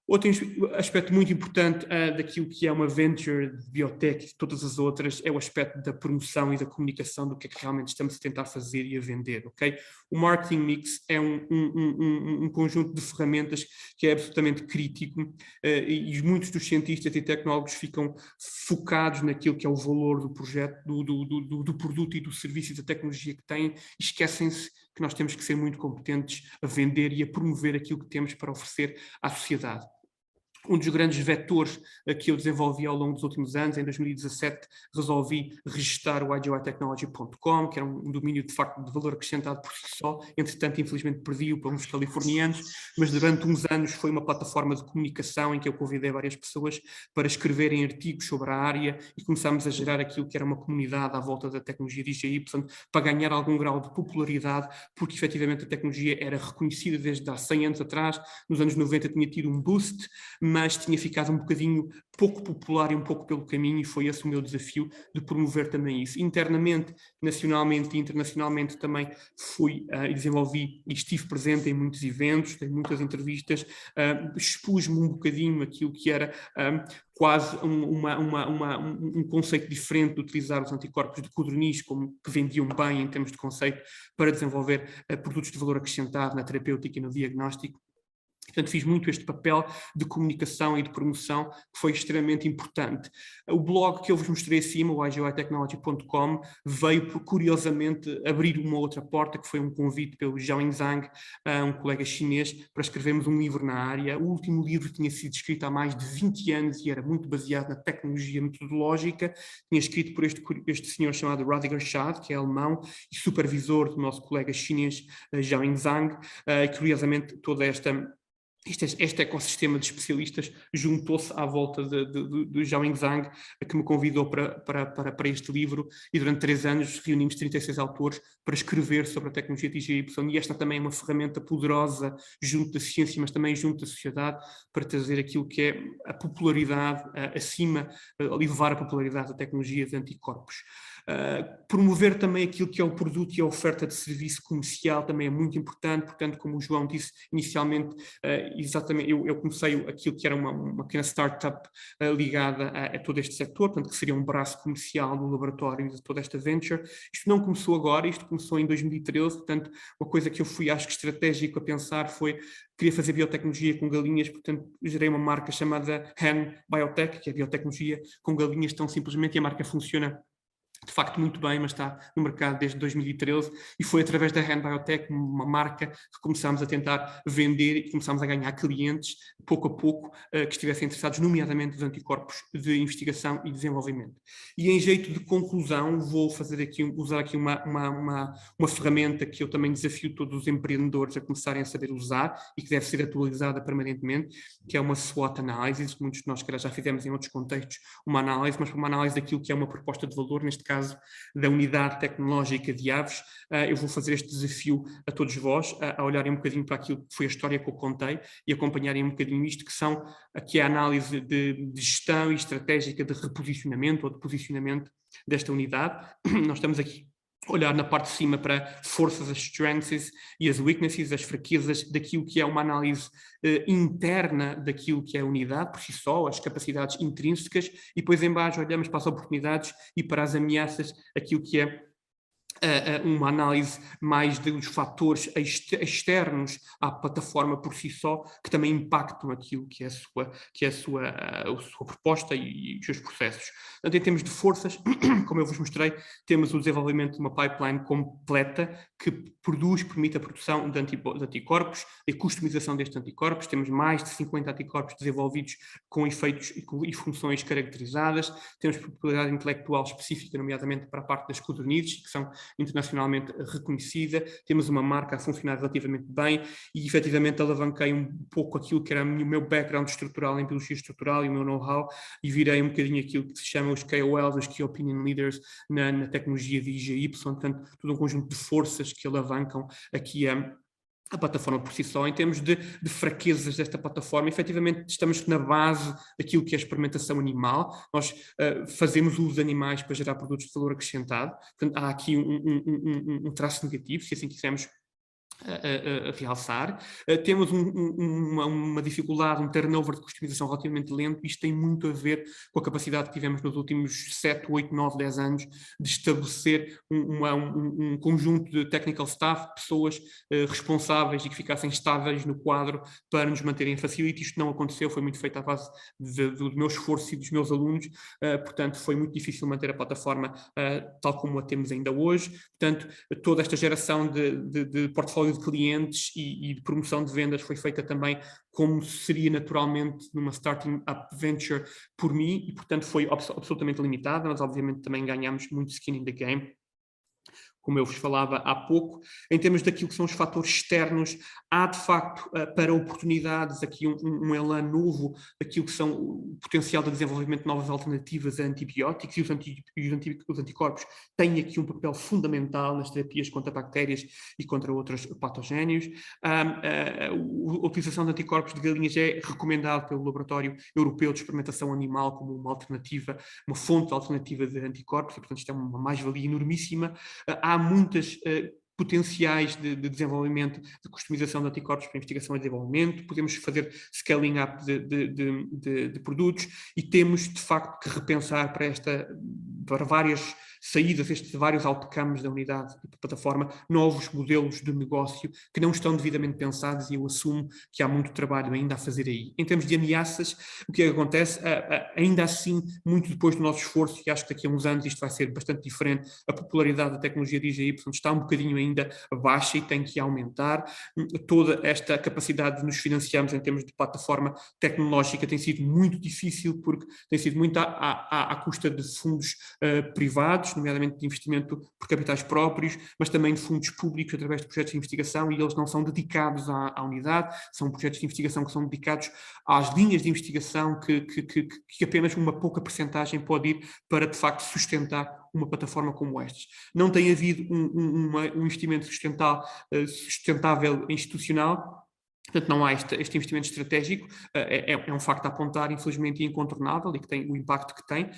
Outro aspecto muito importante daquilo que é uma venture de biotech e de todas as outras é o aspecto da promoção e da comunicação do que é que realmente estamos a tentar fazer e a vender, ok? O marketing mix é um conjunto de ferramentas que é absolutamente crítico, e muitos dos cientistas e tecnólogos ficam focados naquilo que é o valor do projeto, do produto e do serviço e da tecnologia que têm, e esquecem-se que nós temos que ser muito competentes a vender e a promover aquilo que temos para oferecer à sociedade. Um dos grandes vetores que eu desenvolvi ao longo dos últimos anos, em 2017, resolvi registar o IGYtechnology.com, que era um domínio de facto de valor acrescentado por si só. Entretanto, infelizmente perdi-o para uns californianos, mas durante uns anos foi uma plataforma de comunicação em que eu convidei várias pessoas para escreverem artigos sobre a área e começámos a gerar aquilo que era uma comunidade à volta da tecnologia DJI, portanto, para ganhar algum grau de popularidade, porque efetivamente a tecnologia era reconhecida desde há 100 anos atrás. Nos anos 90 tinha tido um boost, mas tinha ficado um bocadinho pouco popular e um pouco pelo caminho, e foi esse o meu desafio de promover também isso. Internamente, nacionalmente e internacionalmente também fui e desenvolvi e estive presente em muitos eventos, em muitas entrevistas, expus-me um bocadinho aquilo que era quase um conceito diferente de utilizar os anticorpos de codorniz, como que vendiam bem em termos de conceito, para desenvolver produtos de valor acrescentado na terapêutica e no diagnóstico. Portanto, fiz muito este papel de comunicação e de promoção, que foi extremamente importante. O blog que eu vos mostrei acima, o IGYtechnology.com, veio, curiosamente, abrir uma outra porta, que foi um convite pelo Zhao Zhang, um colega chinês, para escrevermos um livro na área. O último livro tinha sido escrito há mais de 20 anos e era muito baseado na tecnologia metodológica. Tinha escrito por este senhor chamado Radiger Schad, que é alemão e supervisor do nosso colega chinês Zhao Zhang, e curiosamente toda esta este ecossistema de especialistas juntou-se à volta do Zhao Zhang, que me convidou para este livro, e durante 3 anos reunimos 36 autores para escrever sobre a tecnologia DJI, e esta também é uma ferramenta poderosa junto da ciência, mas também junto da sociedade, para trazer aquilo que é a popularidade levar a popularidade da tecnologia de anticorpos. Promover também aquilo que é o produto e a oferta de serviço comercial também é muito importante. Portanto, como o João disse inicialmente, exatamente, eu comecei aquilo que era uma pequena startup ligada a todo este setor, portanto, que seria um braço comercial do laboratório de toda esta venture. Isto não começou agora, isto começou em 2013, portanto, uma coisa que eu fui, acho que estratégico a pensar foi, queria fazer biotecnologia com galinhas, portanto, gerei uma marca chamada Hen Biotech, que é biotecnologia com galinhas, tão simplesmente, e a marca funciona de facto muito bem, mas está no mercado desde 2013, e foi através da Hen Biotech, uma marca, que começámos a tentar vender e começámos a ganhar clientes, pouco a pouco, que estivessem interessados, nomeadamente dos anticorpos de investigação e desenvolvimento. E em jeito de conclusão, vou usar aqui uma ferramenta que eu também desafio todos os empreendedores a começarem a saber usar e que deve ser atualizada permanentemente, que é uma SWOT Analysis. Muitos de nós já fizemos em outros contextos uma análise, mas uma análise daquilo que é uma proposta de valor, neste caso da unidade tecnológica de aves. Eu vou fazer este desafio a todos vós, a olharem um bocadinho para aquilo que foi a história que eu contei e acompanharem um bocadinho isto, que é a análise de gestão e estratégica de reposicionamento ou de posicionamento desta unidade. Nós estamos aqui olhar na parte de cima para forças, as strengths e as weaknesses, as fraquezas daquilo que é uma análise interna daquilo que é a unidade por si só, as capacidades intrínsecas, e depois em baixo olhamos para as oportunidades e para as ameaças, aquilo que é uma análise mais dos fatores externos à plataforma por si só, que também impactam aquilo que é a sua proposta e os seus processos. Portanto, em termos de forças, como eu vos mostrei, temos o desenvolvimento de uma pipeline completa que permite a produção de anticorpos e customização destes anticorpos. Temos mais de 50 anticorpos desenvolvidos com efeitos e funções caracterizadas. Temos propriedade intelectual específica, nomeadamente para a parte das codonides, que são internacionalmente reconhecida. Temos uma marca a funcionar relativamente bem e, efetivamente, alavanquei um pouco aquilo que era o meu background estrutural em biologia estrutural e o meu know-how, e virei um bocadinho aquilo que se chama os KOLs, os Key Opinion Leaders, na tecnologia de IGY, portanto, todo um conjunto de forças que alavancam aqui a plataforma por si só. Em termos de fraquezas desta plataforma, efetivamente estamos na base daquilo que é a experimentação animal. Nós fazemos uso de animais para gerar produtos de valor acrescentado. Portanto, há aqui um traço negativo, se assim quisermos a realçar. Temos uma dificuldade, um turnover de customização relativamente lento. Isto tem muito a ver com a capacidade que tivemos nos últimos 7, 8, 9, 10 anos de estabelecer um conjunto de technical staff, pessoas responsáveis e que ficassem estáveis no quadro para nos manterem em facility. Isto não aconteceu, foi muito feito à base do meu esforço e dos meus alunos, portanto foi muito difícil manter a plataforma tal como a temos ainda hoje. Portanto, toda esta geração de portfólio de clientes e de promoção de vendas foi feita também como seria naturalmente numa starting up venture por mim, e portanto foi absolutamente limitada. Nós obviamente também ganhamos muito skin in the game, como eu vos falava há pouco. Em termos daquilo que são os fatores externos, há de facto para oportunidades aqui um elan novo daquilo que são o potencial de desenvolvimento de novas alternativas a antibióticos, e os anticorpos têm aqui um papel fundamental nas terapias contra bactérias e contra outros patogénios. A utilização de anticorpos de galinhas é recomendado pelo Laboratório Europeu de Experimentação Animal como uma alternativa, uma fonte alternativa de anticorpos, e portanto isto é uma mais-valia enormíssima. Há muitas potenciais de desenvolvimento, de customização de anticorpos para investigação e desenvolvimento. Podemos fazer scaling up de produtos, e temos de facto que repensar para várias saídas, estes vários outcomes da unidade e da plataforma, novos modelos de negócio que não estão devidamente pensados, e eu assumo que há muito trabalho ainda a fazer aí. Em termos de ameaças, o que é que acontece? Ainda assim, muito depois do nosso esforço, e acho que daqui a uns anos isto vai ser bastante diferente, a popularidade da tecnologia de IGY está um bocadinho ainda baixa e tem que aumentar. Toda esta capacidade de nos financiarmos em termos de plataforma tecnológica tem sido muito difícil, porque tem sido muito à custa de fundos privados. privados, nomeadamente de investimento por capitais próprios, mas também de fundos públicos através de projetos de investigação, e eles não são dedicados à unidade, são projetos de investigação que são dedicados às linhas de investigação que apenas uma pouca percentagem pode ir para, de facto, sustentar uma plataforma como estas. Não tem havido um investimento sustentável institucional. Portanto, não há este investimento estratégico, é um facto a apontar, infelizmente, e incontornável, e que tem o impacto que tem.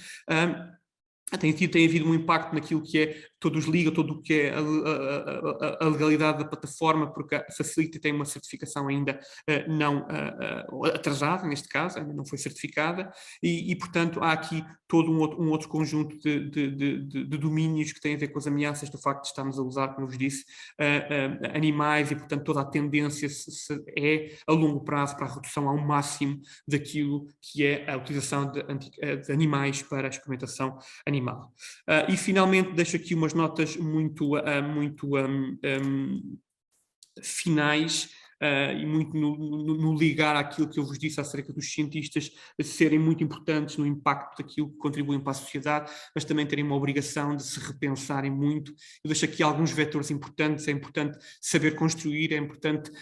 Tem havido um impacto naquilo que é todo o que é a legalidade da plataforma, porque a Facility tem uma certificação ainda não atrasada, neste caso, ainda não foi certificada, e portanto, há aqui todo um outro conjunto de domínios que têm a ver com as ameaças do facto de estarmos a usar, como eu vos disse, animais, e portanto toda a tendência é, a longo prazo, para a redução ao máximo daquilo que é a utilização de animais para a experimentação animal. E finalmente deixo aqui umas notas muito finais, e muito no ligar àquilo que eu vos disse acerca dos cientistas serem muito importantes no impacto daquilo que contribuem para a sociedade, mas também terem uma obrigação de se repensarem muito. Eu deixo aqui alguns vetores importantes. É importante saber construir, é importante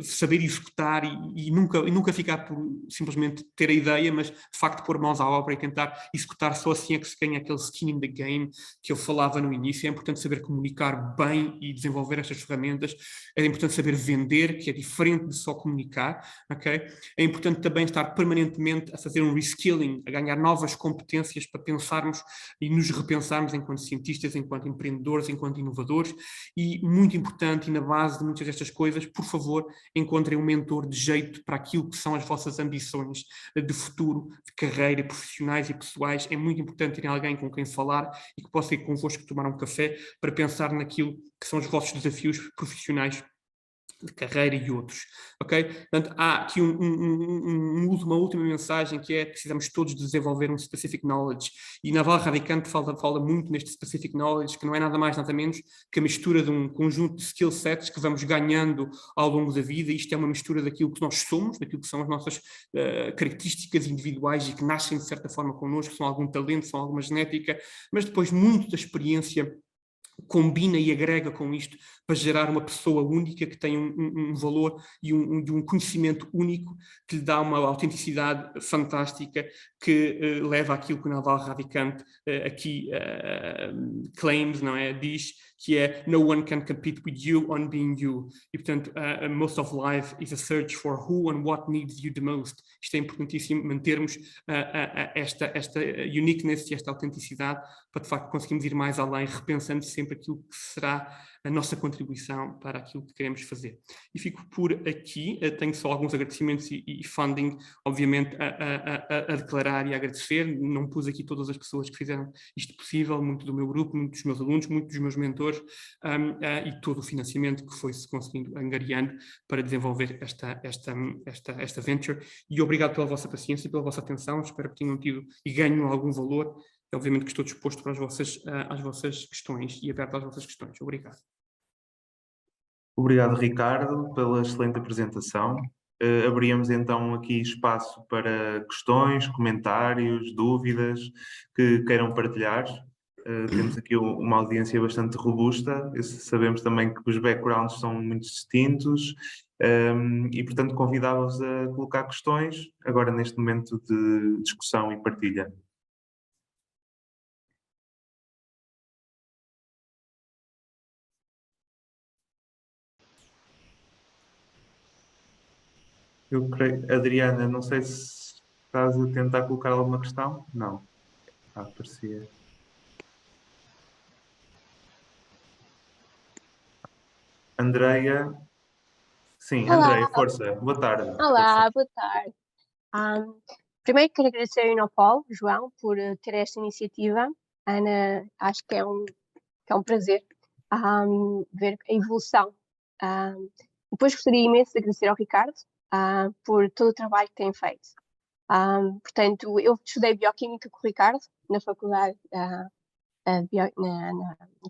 saber executar e nunca ficar por simplesmente ter a ideia, mas de facto pôr mãos à obra e tentar executar. Só assim é que se ganha aquele skin in the game que eu falava no início. É importante saber comunicar bem e desenvolver estas ferramentas. É importante saber vender, que é diferente de só comunicar, ok? É importante também estar permanentemente a fazer um reskilling, a ganhar novas competências para pensarmos e nos repensarmos enquanto cientistas, enquanto empreendedores, enquanto inovadores, e muito importante, e na base de muitas destas coisas, por favor, encontrem um mentor de jeito para aquilo que são as vossas ambições de futuro, de carreira, profissionais e pessoais. É muito importante terem alguém com quem falar e que possa ir convosco tomar um café para pensar naquilo que são os vossos desafios profissionais de carreira e outros, ok? Portanto, há aqui uma última mensagem, que é: precisamos todos desenvolver um specific knowledge, e Naval Ravikant fala muito neste specific knowledge, que não é nada mais, nada menos que a mistura de um conjunto de skill sets que vamos ganhando ao longo da vida. Isto é uma mistura daquilo que nós somos, daquilo que são as nossas características individuais e que nascem de certa forma connosco, são algum talento, são alguma genética, mas depois muito da experiência combina e agrega com isto para gerar uma pessoa única que tem um valor e um conhecimento único, que lhe dá uma autenticidade fantástica, que leva àquilo que o Naval Ravikant aqui claims, não é? Diz que é: no one can compete with you on being you. E portanto, most of life is a search for who and what needs you the most. Isto é importantíssimo, mantermos esta uniqueness e esta autenticidade, para de facto conseguirmos ir mais além, repensando sempre aquilo que será a nossa contribuição para aquilo que queremos fazer. E fico por aqui. Tenho só alguns agradecimentos e funding, obviamente, a declarar e a agradecer. Não pus aqui todas as pessoas que fizeram isto possível, muito do meu grupo, muito dos meus alunos, muito dos meus mentores, e todo o financiamento que foi-se conseguindo angariando para desenvolver esta venture. E obrigado pela vossa paciência e pela vossa atenção. Espero que tenham tido e ganham algum valor. Obviamente que estou disposto para às vossas questões e aberto às vossas questões. Obrigado. Obrigado, Ricardo, pela excelente apresentação. Abríamos então aqui espaço para questões, comentários, dúvidas que queiram partilhar. Temos aqui uma audiência bastante robusta. Sabemos também que os backgrounds são muito distintos, e, portanto, convidá-los a colocar questões agora neste momento de discussão e partilha. Eu creio, Adriana, não sei se estás a tentar colocar alguma questão. Não. Parecia. Andreia. Sim, Olá. Andreia, força. Boa tarde. Olá, Força. boa tarde. Primeiro quero agradecer ao Inopol, João, por ter esta iniciativa. Ana, acho que é um prazer ver a evolução. Depois gostaria imenso de agradecer ao Ricardo por todo o trabalho que tem feito. Portanto, eu estudei Bioquímica com o Ricardo na Faculdade, na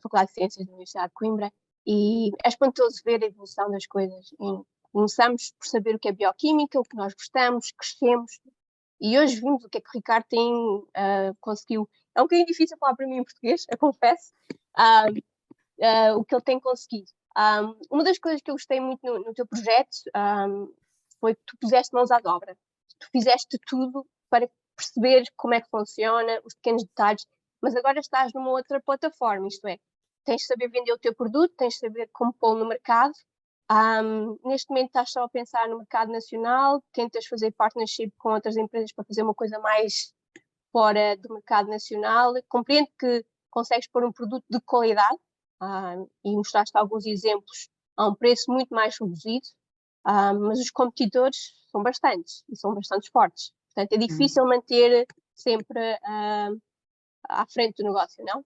Faculdade de Ciências da Universidade de Coimbra, e é espantoso ver a evolução das coisas. Começamos por saber o que é bioquímica, o que nós gostamos, crescemos, e hoje vimos o que é que o Ricardo conseguiu é um bocadinho difícil falar para mim em português, eu confesso, o que ele tem conseguido. Uma das coisas que eu gostei muito no teu projeto foi que tu puseste mãos à obra. Tu fizeste tudo para perceber como é que funciona, os pequenos detalhes, mas agora estás numa outra plataforma, isto é, tens de saber vender o teu produto, tens de saber como pô-lo no mercado. Neste momento estás só a pensar no mercado nacional, tentas fazer partnership com outras empresas para fazer uma coisa mais fora do mercado nacional. Compreendo que consegues pôr um produto de qualidade e mostraste alguns exemplos a um preço muito mais reduzido, mas os competidores são bastantes e são bastante fortes. Portanto, é difícil manter sempre à frente do negócio, não?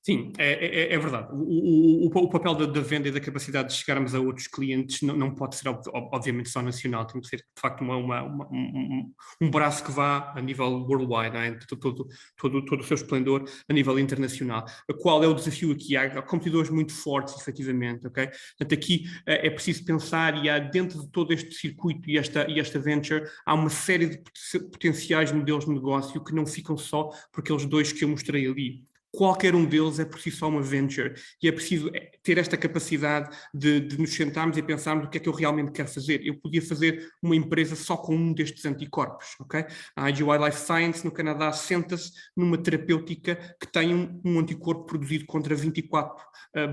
Sim, é verdade. O papel da venda e da capacidade de chegarmos a outros clientes não pode ser, obviamente, só nacional. Tem que ser, de facto, um braço que vá a nível worldwide, não é? todo o seu esplendor a nível internacional. Qual é o desafio aqui? Há competidores muito fortes, efetivamente, ok? Portanto, aqui é preciso pensar e há dentro de todo este circuito e esta venture, há uma série de potenciais modelos de negócio que não ficam só por aqueles dois que eu mostrei ali. Qualquer um deles é por si só uma venture e é preciso ter esta capacidade de nos sentarmos e pensarmos o que é que eu realmente quero fazer. Eu podia fazer uma empresa só com um destes anticorpos, ok? A IGY Life Science no Canadá senta-se numa terapêutica que tem um anticorpo produzido contra 24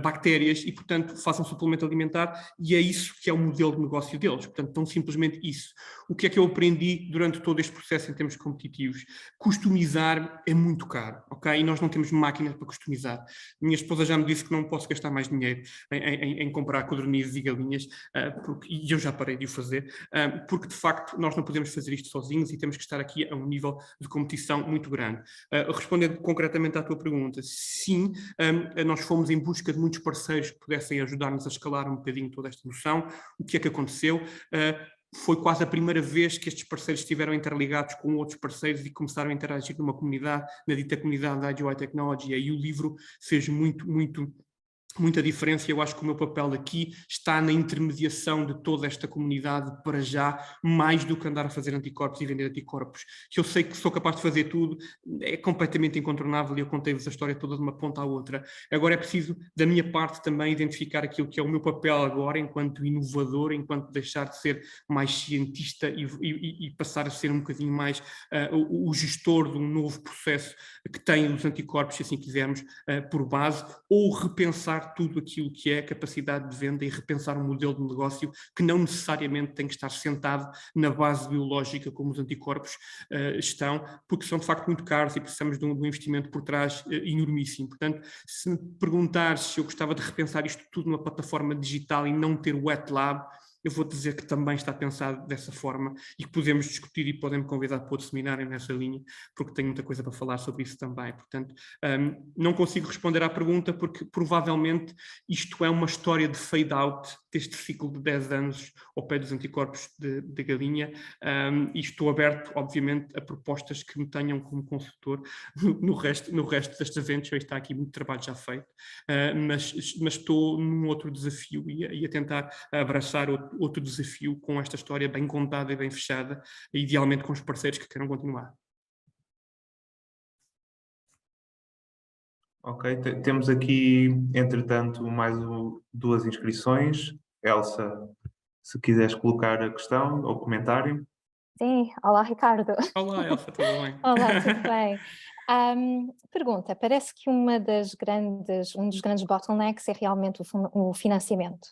bactérias e, portanto, faz um suplemento alimentar e é isso que é o modelo de negócio deles. Portanto, tão simplesmente isso. O que é que eu aprendi durante todo este processo em termos competitivos? Customizar é muito caro, ok? E nós não temos máquinas para customizar. Minha esposa já me disse que não posso gastar mais dinheiro em comprar codornizes e galinhas, e eu já parei de o fazer, porque de facto nós não podemos fazer isto sozinhos e temos que estar aqui a um nível de competição muito grande. Respondendo concretamente à tua pergunta, sim, nós fomos em busca de muitos parceiros que pudessem ajudar-nos a escalar um bocadinho toda esta noção. O que é que aconteceu? Foi quase a primeira vez que estes parceiros estiveram interligados com outros parceiros e começaram a interagir numa comunidade, na dita comunidade da IGY Technology, e o livro fez muita diferença. Eu acho que o meu papel aqui está na intermediação de toda esta comunidade para já, mais do que andar a fazer anticorpos e vender anticorpos. Que eu sei que sou capaz de fazer tudo, é completamente incontornável e eu contei-vos a história toda de uma ponta à outra. Agora é preciso, da minha parte, também identificar aquilo que é o meu papel agora enquanto inovador, enquanto deixar de ser mais cientista e passar a ser um bocadinho mais o gestor de um novo processo que tem os anticorpos, se assim quisermos, por base, ou repensar tudo aquilo que é a capacidade de venda e repensar um modelo de negócio que não necessariamente tem que estar sentado na base biológica como os anticorpos estão, porque são de facto muito caros e precisamos de um investimento por trás enormíssimo. Portanto, se me perguntares se eu gostava de repensar isto tudo numa plataforma digital e não ter o wet lab, eu vou dizer que também está pensado dessa forma e que podemos discutir e podem-me convidar para outro seminário nessa linha, porque tenho muita coisa para falar sobre isso também. Portanto, não consigo responder à pergunta porque provavelmente isto é uma história de fade-out deste ciclo de 10 anos ao pé dos anticorpos de galinha e estou aberto, obviamente, a propostas que me tenham como consultor no resto desta venture. Está aqui muito trabalho já feito, mas estou num outro desafio e a tentar abraçar outro desafio com esta história bem contada e bem fechada, idealmente com os parceiros que queiram continuar. Ok, temos aqui, entretanto, mais duas inscrições. Elsa, se quiseres colocar a questão ou comentário. Sim, olá Ricardo. Olá Elsa, tudo bem? Olá, tudo bem? Pergunta, parece que um dos grandes bottlenecks é realmente o financiamento.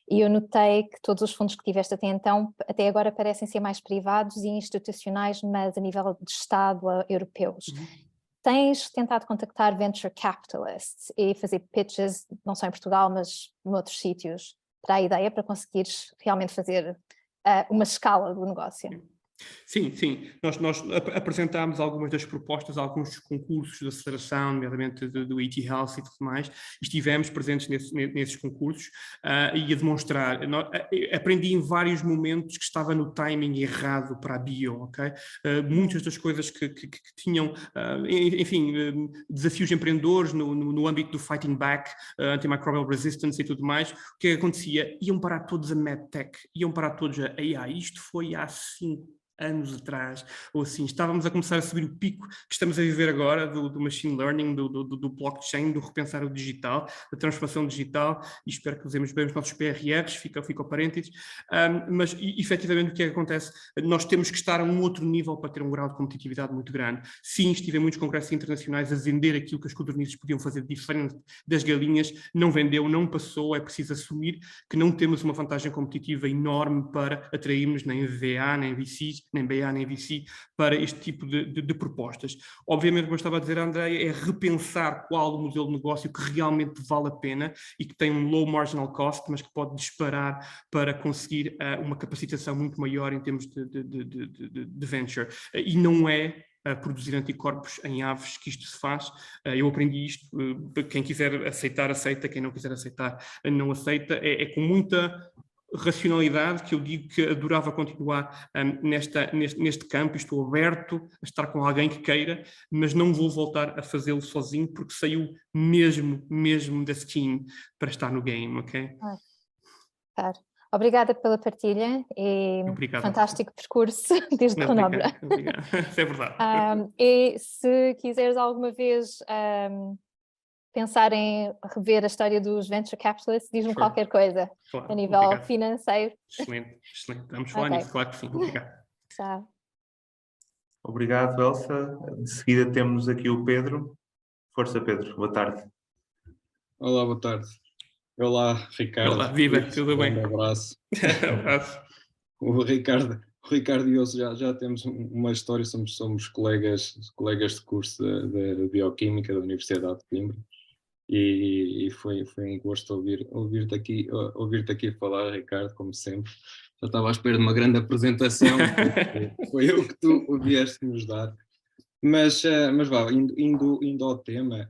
E eu notei que todos os fundos que tiveste até agora parecem ser mais privados e institucionais, mas a nível de Estado, europeus. Tens tentado contactar venture capitalists e fazer pitches, não só em Portugal, mas em outros sítios, para a ideia, para conseguires realmente fazer uma escala do negócio? Sim. Nós apresentámos algumas das propostas, alguns dos concursos de aceleração, nomeadamente do ET Health e tudo mais, e estivemos presentes nesses concursos e a demonstrar. Aprendi em vários momentos que estava no timing errado para a bio, ok? Muitas das coisas que tinham, enfim, desafios empreendedores no âmbito do fighting back, antimicrobial resistance e tudo mais, o que acontecia? Iam parar todos a medtech, iam parar todos a AI. Isto foi há 5 anos atrás, ou assim, estávamos a começar a subir o pico que estamos a viver agora do machine learning, do blockchain, do repensar o digital, da transformação digital, e espero que usemos bem os nossos PRRs, fica o parênteses, mas efetivamente o que é que acontece? Nós temos que estar a um outro nível para ter um grau de competitividade muito grande. Sim, estive em muitos congressos internacionais a vender aquilo que as codornizes podiam fazer diferente das galinhas, não vendeu, não passou, é preciso assumir que não temos uma vantagem competitiva enorme para atrairmos nem VA, nem VC, nem BA, nem VC para este tipo de propostas. Obviamente, como eu estava a dizer, Andréia, é repensar qual o modelo de negócio que realmente vale a pena e que tem um low marginal cost, mas que pode disparar para conseguir uma capacitação muito maior em termos de venture. E não é produzir anticorpos em aves que isto se faz. Eu aprendi isto, quem quiser aceitar, aceita, quem não quiser aceitar, não aceita. É com muita racionalidade que eu digo que adorava continuar neste campo, estou aberto a estar com alguém que queira, mas não vou voltar a fazê-lo sozinho porque saiu mesmo da skin para estar no game, ok? Claro. Obrigada pela partilha e obrigado, fantástico percurso desde Grenoble. Obrigado, isso é verdade. E se quiseres alguma vez pensar em rever a história dos venture capitalists, diz-me qualquer coisa a nível financeiro. Excelente. Vamos falar nisso, claro que sim. Obrigado. Tchau. Obrigado, Elsa. De seguida temos aqui o Pedro. Força, Pedro. Boa tarde. Olá, boa tarde. Olá, Ricardo. Olá, viva, tudo bem? Um abraço. abraço. O Ricardo e eu já temos uma história, somos colegas de curso de Bioquímica da Universidade de Coimbra e foi um gosto ouvir-te aqui falar, Ricardo, como sempre. Já estava à espera de uma grande apresentação, foi o que tu vieste nos dar. Mas vá, indo ao tema,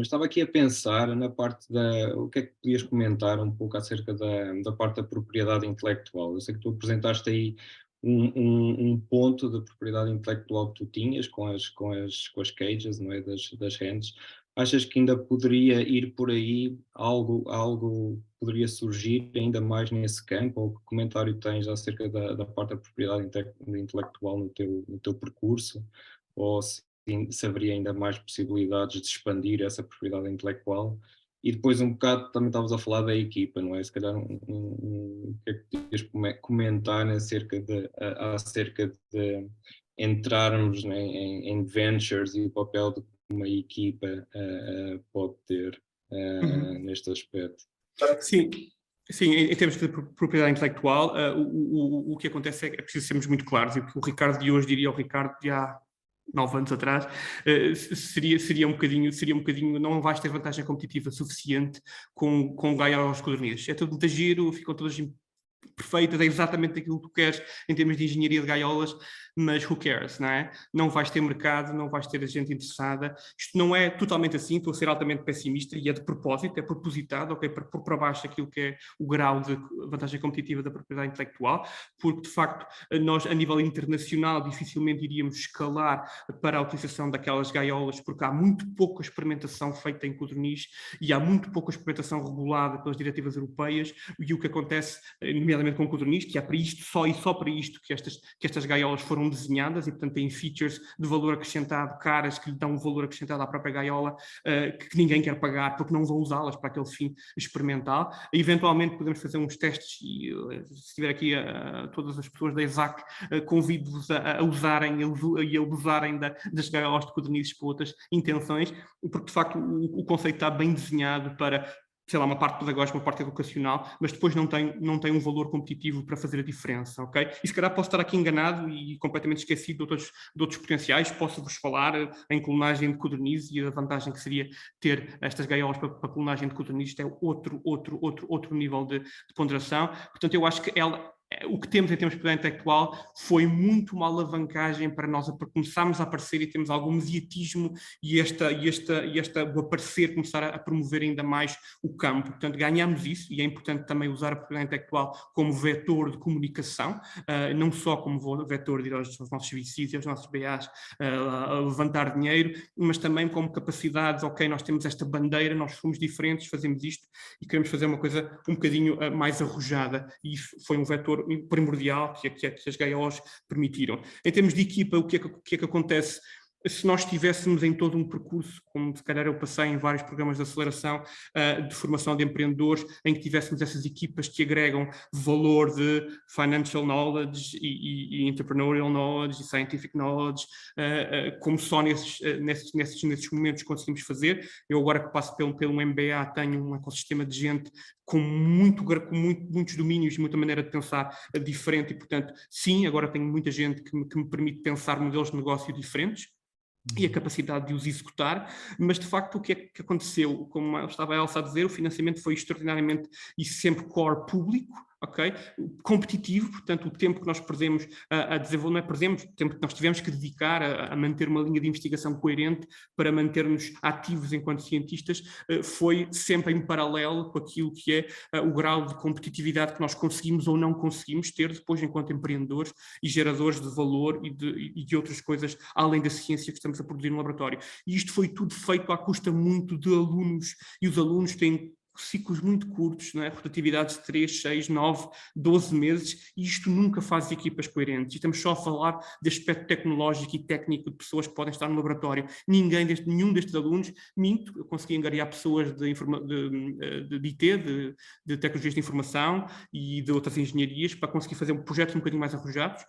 estava aqui a pensar na parte o que é que podias comentar um pouco acerca da parte da propriedade intelectual. Eu sei que tu apresentaste aí um ponto de propriedade intelectual que tu tinhas com as cages, não é, das rentes. Achas que ainda poderia ir por aí, algo poderia surgir ainda mais nesse campo? Ou que comentário tens acerca da parte da propriedade intelectual no teu percurso? Ou se haveria ainda mais possibilidades de expandir essa propriedade intelectual? E depois um bocado também estavas a falar da equipa, não é? Se calhar o que é que podias comentar acerca de entrarmos, né, em ventures e o papel de uma equipa pode ter neste aspecto? Sim, em termos de propriedade intelectual, o que acontece é que é preciso sermos muito claros, e o que o Ricardo de hoje diria ao Ricardo de há 9 anos atrás, seria um bocadinho, não vais ter vantagem competitiva suficiente com gaiolas codornizes. É tudo muito giro, ficam todas perfeitas, é exatamente aquilo que tu queres em termos de engenharia de gaiolas, mas who cares, não é? Não vais ter mercado, não vais ter gente interessada. Isto não é totalmente assim, estou a ser altamente pessimista e é de propósito, é propositado, ok, por para baixo aquilo que é o grau de vantagem competitiva da propriedade intelectual, porque de facto nós a nível internacional dificilmente iríamos escalar para a utilização daquelas gaiolas, porque há muito pouca experimentação feita em codorniz e há muito pouca experimentação regulada pelas diretivas europeias, e o que acontece, nomeadamente com codorniz, que é para isto, só para isto que estas gaiolas foram desenhadas, e portanto têm features de valor acrescentado, caras que lhe dão um valor acrescentado à própria gaiola, que ninguém quer pagar porque não vão usá-las para aquele fim experimental. E, eventualmente podemos fazer uns testes, e se estiver aqui todas as pessoas da ESAC, convido-vos a usarem e a abusarem das gaiolas de codornizes para outras intenções, porque de facto o conceito está bem desenhado para, sei lá, uma parte pedagógica, uma parte educacional, mas depois não tem um valor competitivo para fazer a diferença, ok? E se calhar posso estar aqui enganado e completamente esquecido de outros potenciais, posso-vos falar em clonagem de codornizes e a vantagem que seria ter estas gaiolas para clonagem de codornizes é outro nível de ponderação. Portanto, eu acho que o que temos em termos de propriedade intelectual foi muito uma alavancagem para nós começarmos a aparecer e temos algum mediatismo e o aparecer começar a promover ainda mais o campo. Portanto, ganhamos isso, e é importante também usar a propriedade intelectual como vetor de comunicação, não só como vetor de ir aos nossos VCs e aos nossos BAs a levantar dinheiro, mas também como capacidades, ok, nós temos esta bandeira, nós somos diferentes, fazemos isto e queremos fazer uma coisa um bocadinho mais arrojada, e isso foi um vetor primordial que as GAIOs permitiram. Em termos de equipa, o que é que acontece? Se nós estivéssemos em todo um percurso, como se calhar eu passei em vários programas de aceleração de formação de empreendedores, em que tivéssemos essas equipas que agregam valor de financial knowledge e entrepreneurial knowledge e scientific knowledge, como só nesses momentos conseguimos fazer. Eu agora que passo pelo MBA tenho um ecossistema de gente com muitos domínios e muita maneira de pensar diferente e, portanto, sim, agora tenho muita gente que me permite pensar modelos de negócio diferentes e a capacidade de os executar, mas de facto o que é que aconteceu? Como estava a Elsa a dizer, o financiamento foi extraordinariamente e sempre core público, ok? Competitivo, portanto o tempo que nós perdemos a desenvolver, não é perdemos, o tempo que nós tivemos que dedicar a manter uma linha de investigação coerente para manter-nos ativos enquanto cientistas, foi sempre em paralelo com aquilo que é o grau de competitividade que nós conseguimos ou não conseguimos ter depois enquanto empreendedores e geradores de valor e de outras coisas além da ciência que estamos a produzir no laboratório. E isto foi tudo feito à custa muito de alunos, e os alunos têm ciclos muito curtos, não é? Rotatividades de 3, 6, 9, 12 meses, e isto nunca faz equipas coerentes. E estamos só a falar de aspecto tecnológico e técnico de pessoas que podem estar no laboratório. Nenhum destes alunos, minto, eu consegui angariar pessoas de IT, de tecnologias de informação e de outras engenharias, para conseguir fazer projetos um bocadinho mais arrojados,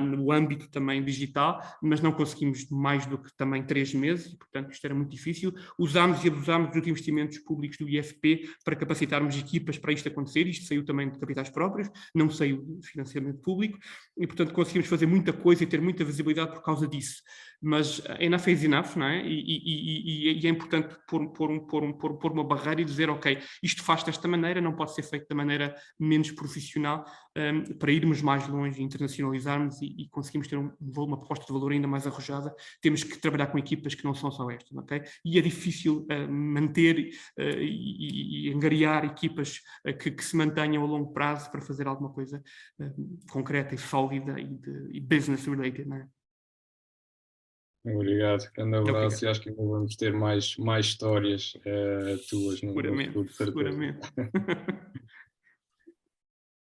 no âmbito também digital, mas não conseguimos mais do que também 3 meses, e portanto isto era muito difícil. Usámos e abusámos dos investimentos públicos do IFP para capacitarmos equipas para isto acontecer. Isto saiu também de capitais próprios, não saiu de financiamento público, e portanto conseguimos fazer muita coisa e ter muita visibilidade por causa disso. Mas enough is enough, não é? E é importante pôr uma barreira e dizer, ok, isto faz desta maneira, não pode ser feito da maneira menos profissional, para irmos mais longe e internacionalizarmos e conseguimos ter uma proposta de valor ainda mais arrojada. Temos que trabalhar com equipas que não são só estas, ok? E é difícil manter e angariar equipas que se mantenham a longo prazo para fazer alguma coisa concreta e sólida e business related, não é? Obrigado, grande abraço. Obrigado. E acho que ainda vamos ter mais histórias tuas no futuro, de certeza. Seguramente.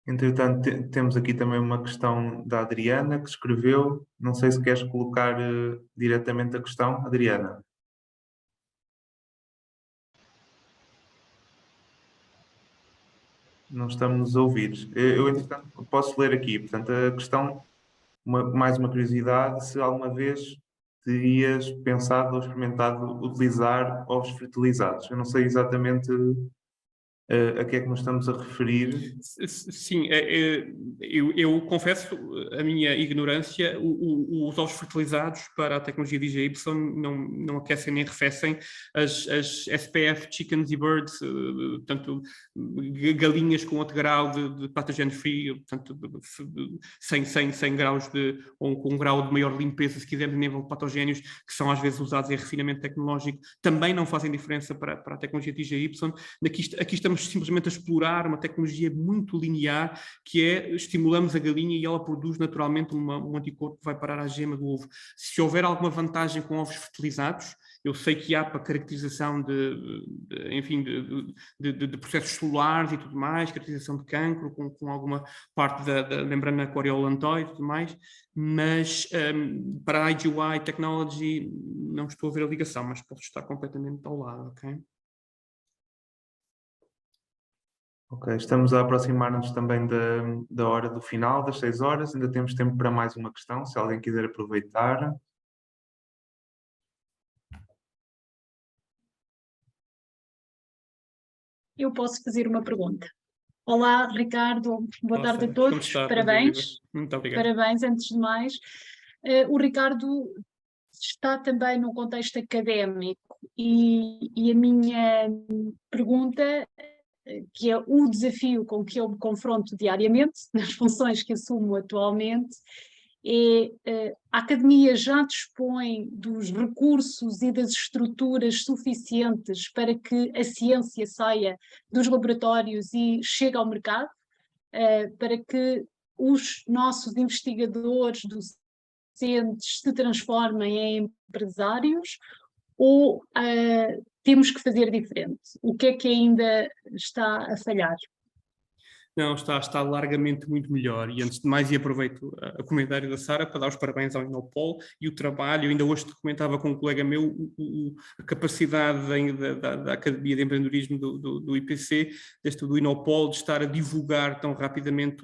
Entretanto, temos aqui também uma questão da Adriana, que escreveu. Não sei se queres colocar diretamente a questão, Adriana. Não estamos a ouvir. Eu, entretanto, posso ler aqui. Portanto, a questão, mais uma curiosidade, se alguma vez terias pensado ou experimentado utilizar ovos fertilizados. Eu não sei exatamente a que é que nos estamos a referir. Sim, eu confesso a minha ignorância. Os ovos fertilizados para a tecnologia DJY não aquecem nem arrefecem as SPF chickens e birds, portanto, galinhas com outro grau de pathogen free, portanto, sem graus ou com um grau de maior limpeza, se quisermos, nível de patogénios, que são às vezes usados em refinamento tecnológico, também não fazem diferença para a tecnologia DJY. Aqui estamos simplesmente a explorar uma tecnologia muito linear, que é, estimulamos a galinha e ela produz naturalmente um anticorpo que vai parar à gema do ovo. Se houver alguma vantagem com ovos fertilizados, eu sei que há para caracterização de processos celulares e tudo mais, caracterização de cancro com alguma parte da membrana coriolantoide e tudo mais, mas para a IGY Technology não estou a ver a ligação, mas posso estar completamente ao lado, ok? Ok, estamos a aproximar-nos também da hora do final, das 6 horas. Ainda temos tempo para mais uma questão, se alguém quiser aproveitar. Eu posso fazer uma pergunta. Olá, Ricardo. Boa tarde a todos. Parabéns. Muito obrigado. Parabéns, antes de mais. O Ricardo está também num contexto académico e a minha pergunta, que é o desafio com que eu me confronto diariamente, nas funções que assumo atualmente, a academia já dispõe dos recursos e das estruturas suficientes para que a ciência saia dos laboratórios e chegue ao mercado, para que os nossos investigadores, docentes, se transformem em empresários, ou temos que fazer diferente? O que é que ainda está a falhar? Não, está largamente muito melhor. E antes de mais, e aproveito o comentário da Sara para dar os parabéns ao Inopol e o trabalho. Eu ainda hoje comentava com um colega meu a capacidade da Academia de Empreendedorismo do IPC, do Inopol, de estar a divulgar tão rapidamente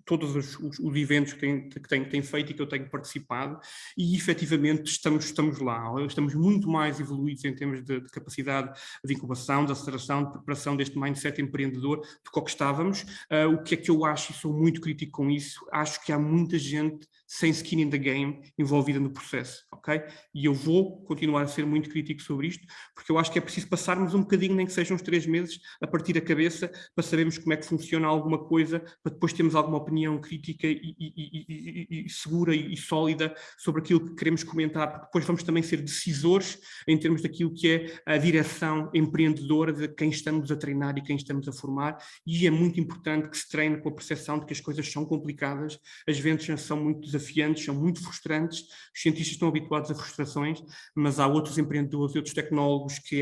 todos os eventos que tem feito e que eu tenho participado. E efetivamente estamos lá. Estamos muito mais evoluídos em termos de capacidade de incubação, de aceleração, de preparação deste mindset empreendedor do que estávamos. O que é que eu acho, e sou muito crítico com isso, acho que há muita gente sem skin in the game envolvida no processo, ok? E eu vou continuar a ser muito crítico sobre isto, porque eu acho que é preciso passarmos um bocadinho, nem que sejam uns 3 meses, a partir a cabeça, para sabermos como é que funciona alguma coisa, para depois termos alguma opinião crítica e segura e sólida sobre aquilo que queremos comentar, porque depois vamos também ser decisores em termos daquilo que é a direção empreendedora de quem estamos a treinar e quem estamos a formar, e é muito importante que se treine com a percepção de que as coisas são complicadas, as vendas são muito desafiantes, são muito frustrantes, os cientistas estão habituados a frustrações, mas há outros empreendedores e outros tecnólogos que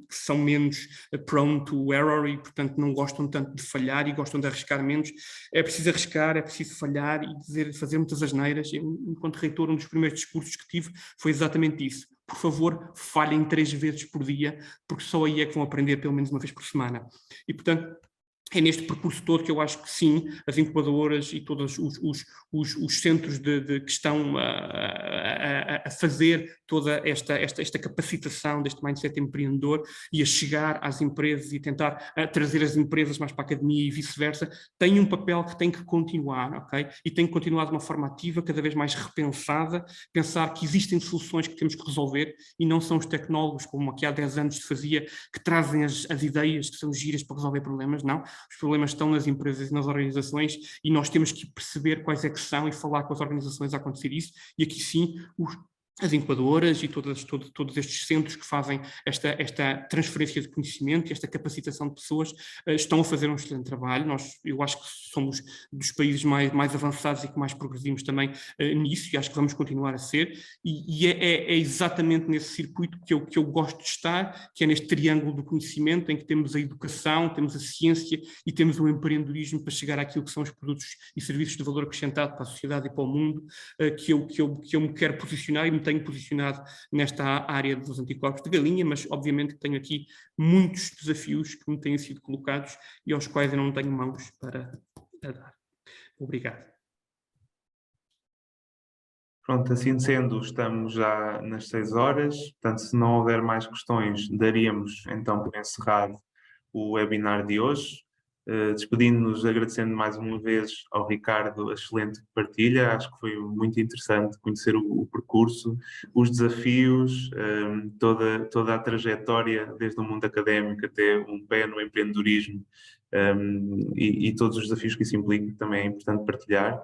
são menos prone to error e, portanto, não gostam tanto de falhar e gostam de arriscar menos. É preciso arriscar, é preciso falhar e fazer muitas asneiras. Enquanto reitor, um dos primeiros discursos que tive foi exatamente isso. Por favor, falhem 3 vezes por dia, porque só aí é que vão aprender pelo menos 1 vez por semana. E, portanto, é neste percurso todo que eu acho que sim, as incubadoras e todos os centros que estão a fazer toda esta capacitação deste mindset empreendedor e a chegar às empresas e tentar trazer as empresas mais para a academia e vice-versa, têm um papel que tem que continuar, ok? E tem que continuar de uma forma ativa, cada vez mais repensada, pensar que existem soluções que temos que resolver e não são os tecnólogos, como aqui há 10 anos se fazia, que trazem as ideias que são giras para resolver problemas, não. Os problemas estão nas empresas e nas organizações e nós temos que perceber quais é que são e falar com as organizações a acontecer isso. E aqui sim, as incubadoras e todos estes centros que fazem esta transferência de conhecimento e esta capacitação de pessoas estão a fazer um excelente trabalho. Eu acho que somos dos países mais avançados e que mais progredimos também nisso, e acho que vamos continuar a ser, e é exatamente nesse circuito que eu gosto de estar, que é neste triângulo do conhecimento, em que temos a educação, temos a ciência e temos o empreendedorismo para chegar àquilo que são os produtos e serviços de valor acrescentado para a sociedade e para o mundo, que eu me quero posicionar e me tenho posicionado nesta área dos anticorpos de galinha, mas obviamente tenho aqui muitos desafios que me têm sido colocados e aos quais eu não tenho mãos para dar. Obrigado. Pronto, assim sendo, estamos já nas 6 horas, portanto, se não houver mais questões, daríamos então por encerrado o webinar de hoje. Despedindo-nos, agradecendo mais uma vez ao Ricardo a excelente partilha. Acho que foi muito interessante conhecer o percurso, os desafios, toda a trajetória, desde o mundo académico até um pé no empreendedorismo, e todos os desafios que isso implica, também é importante partilhar.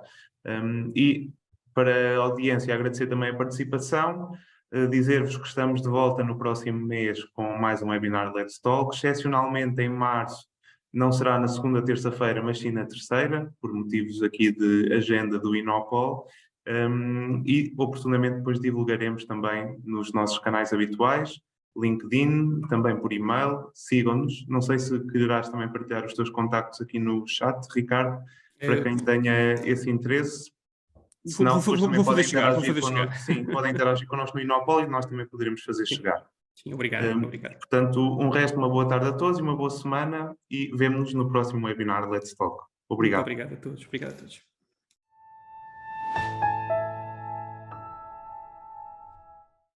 E para a audiência, agradecer também a participação, dizer-vos que estamos de volta no próximo mês com mais um webinar Let's Talk, excepcionalmente em março. Não será na segunda terça-feira, mas sim na terceira, por motivos aqui de agenda do Inopol, e oportunamente depois divulgaremos também nos nossos canais habituais, LinkedIn, também por e-mail, sigam-nos. Não sei se quererás também partilhar os teus contactos aqui no chat, Ricardo, para quem tenha esse interesse. Se não, depois também podem interagir connosco. Sim, podem interagir connosco no Inopol e nós também poderemos fazer chegar. Sim, obrigado. Portanto, um resto de uma boa tarde a todos e uma boa semana, e vemo-nos no próximo webinar Let's Talk. Obrigado. Muito obrigado a todos. Obrigado a todos.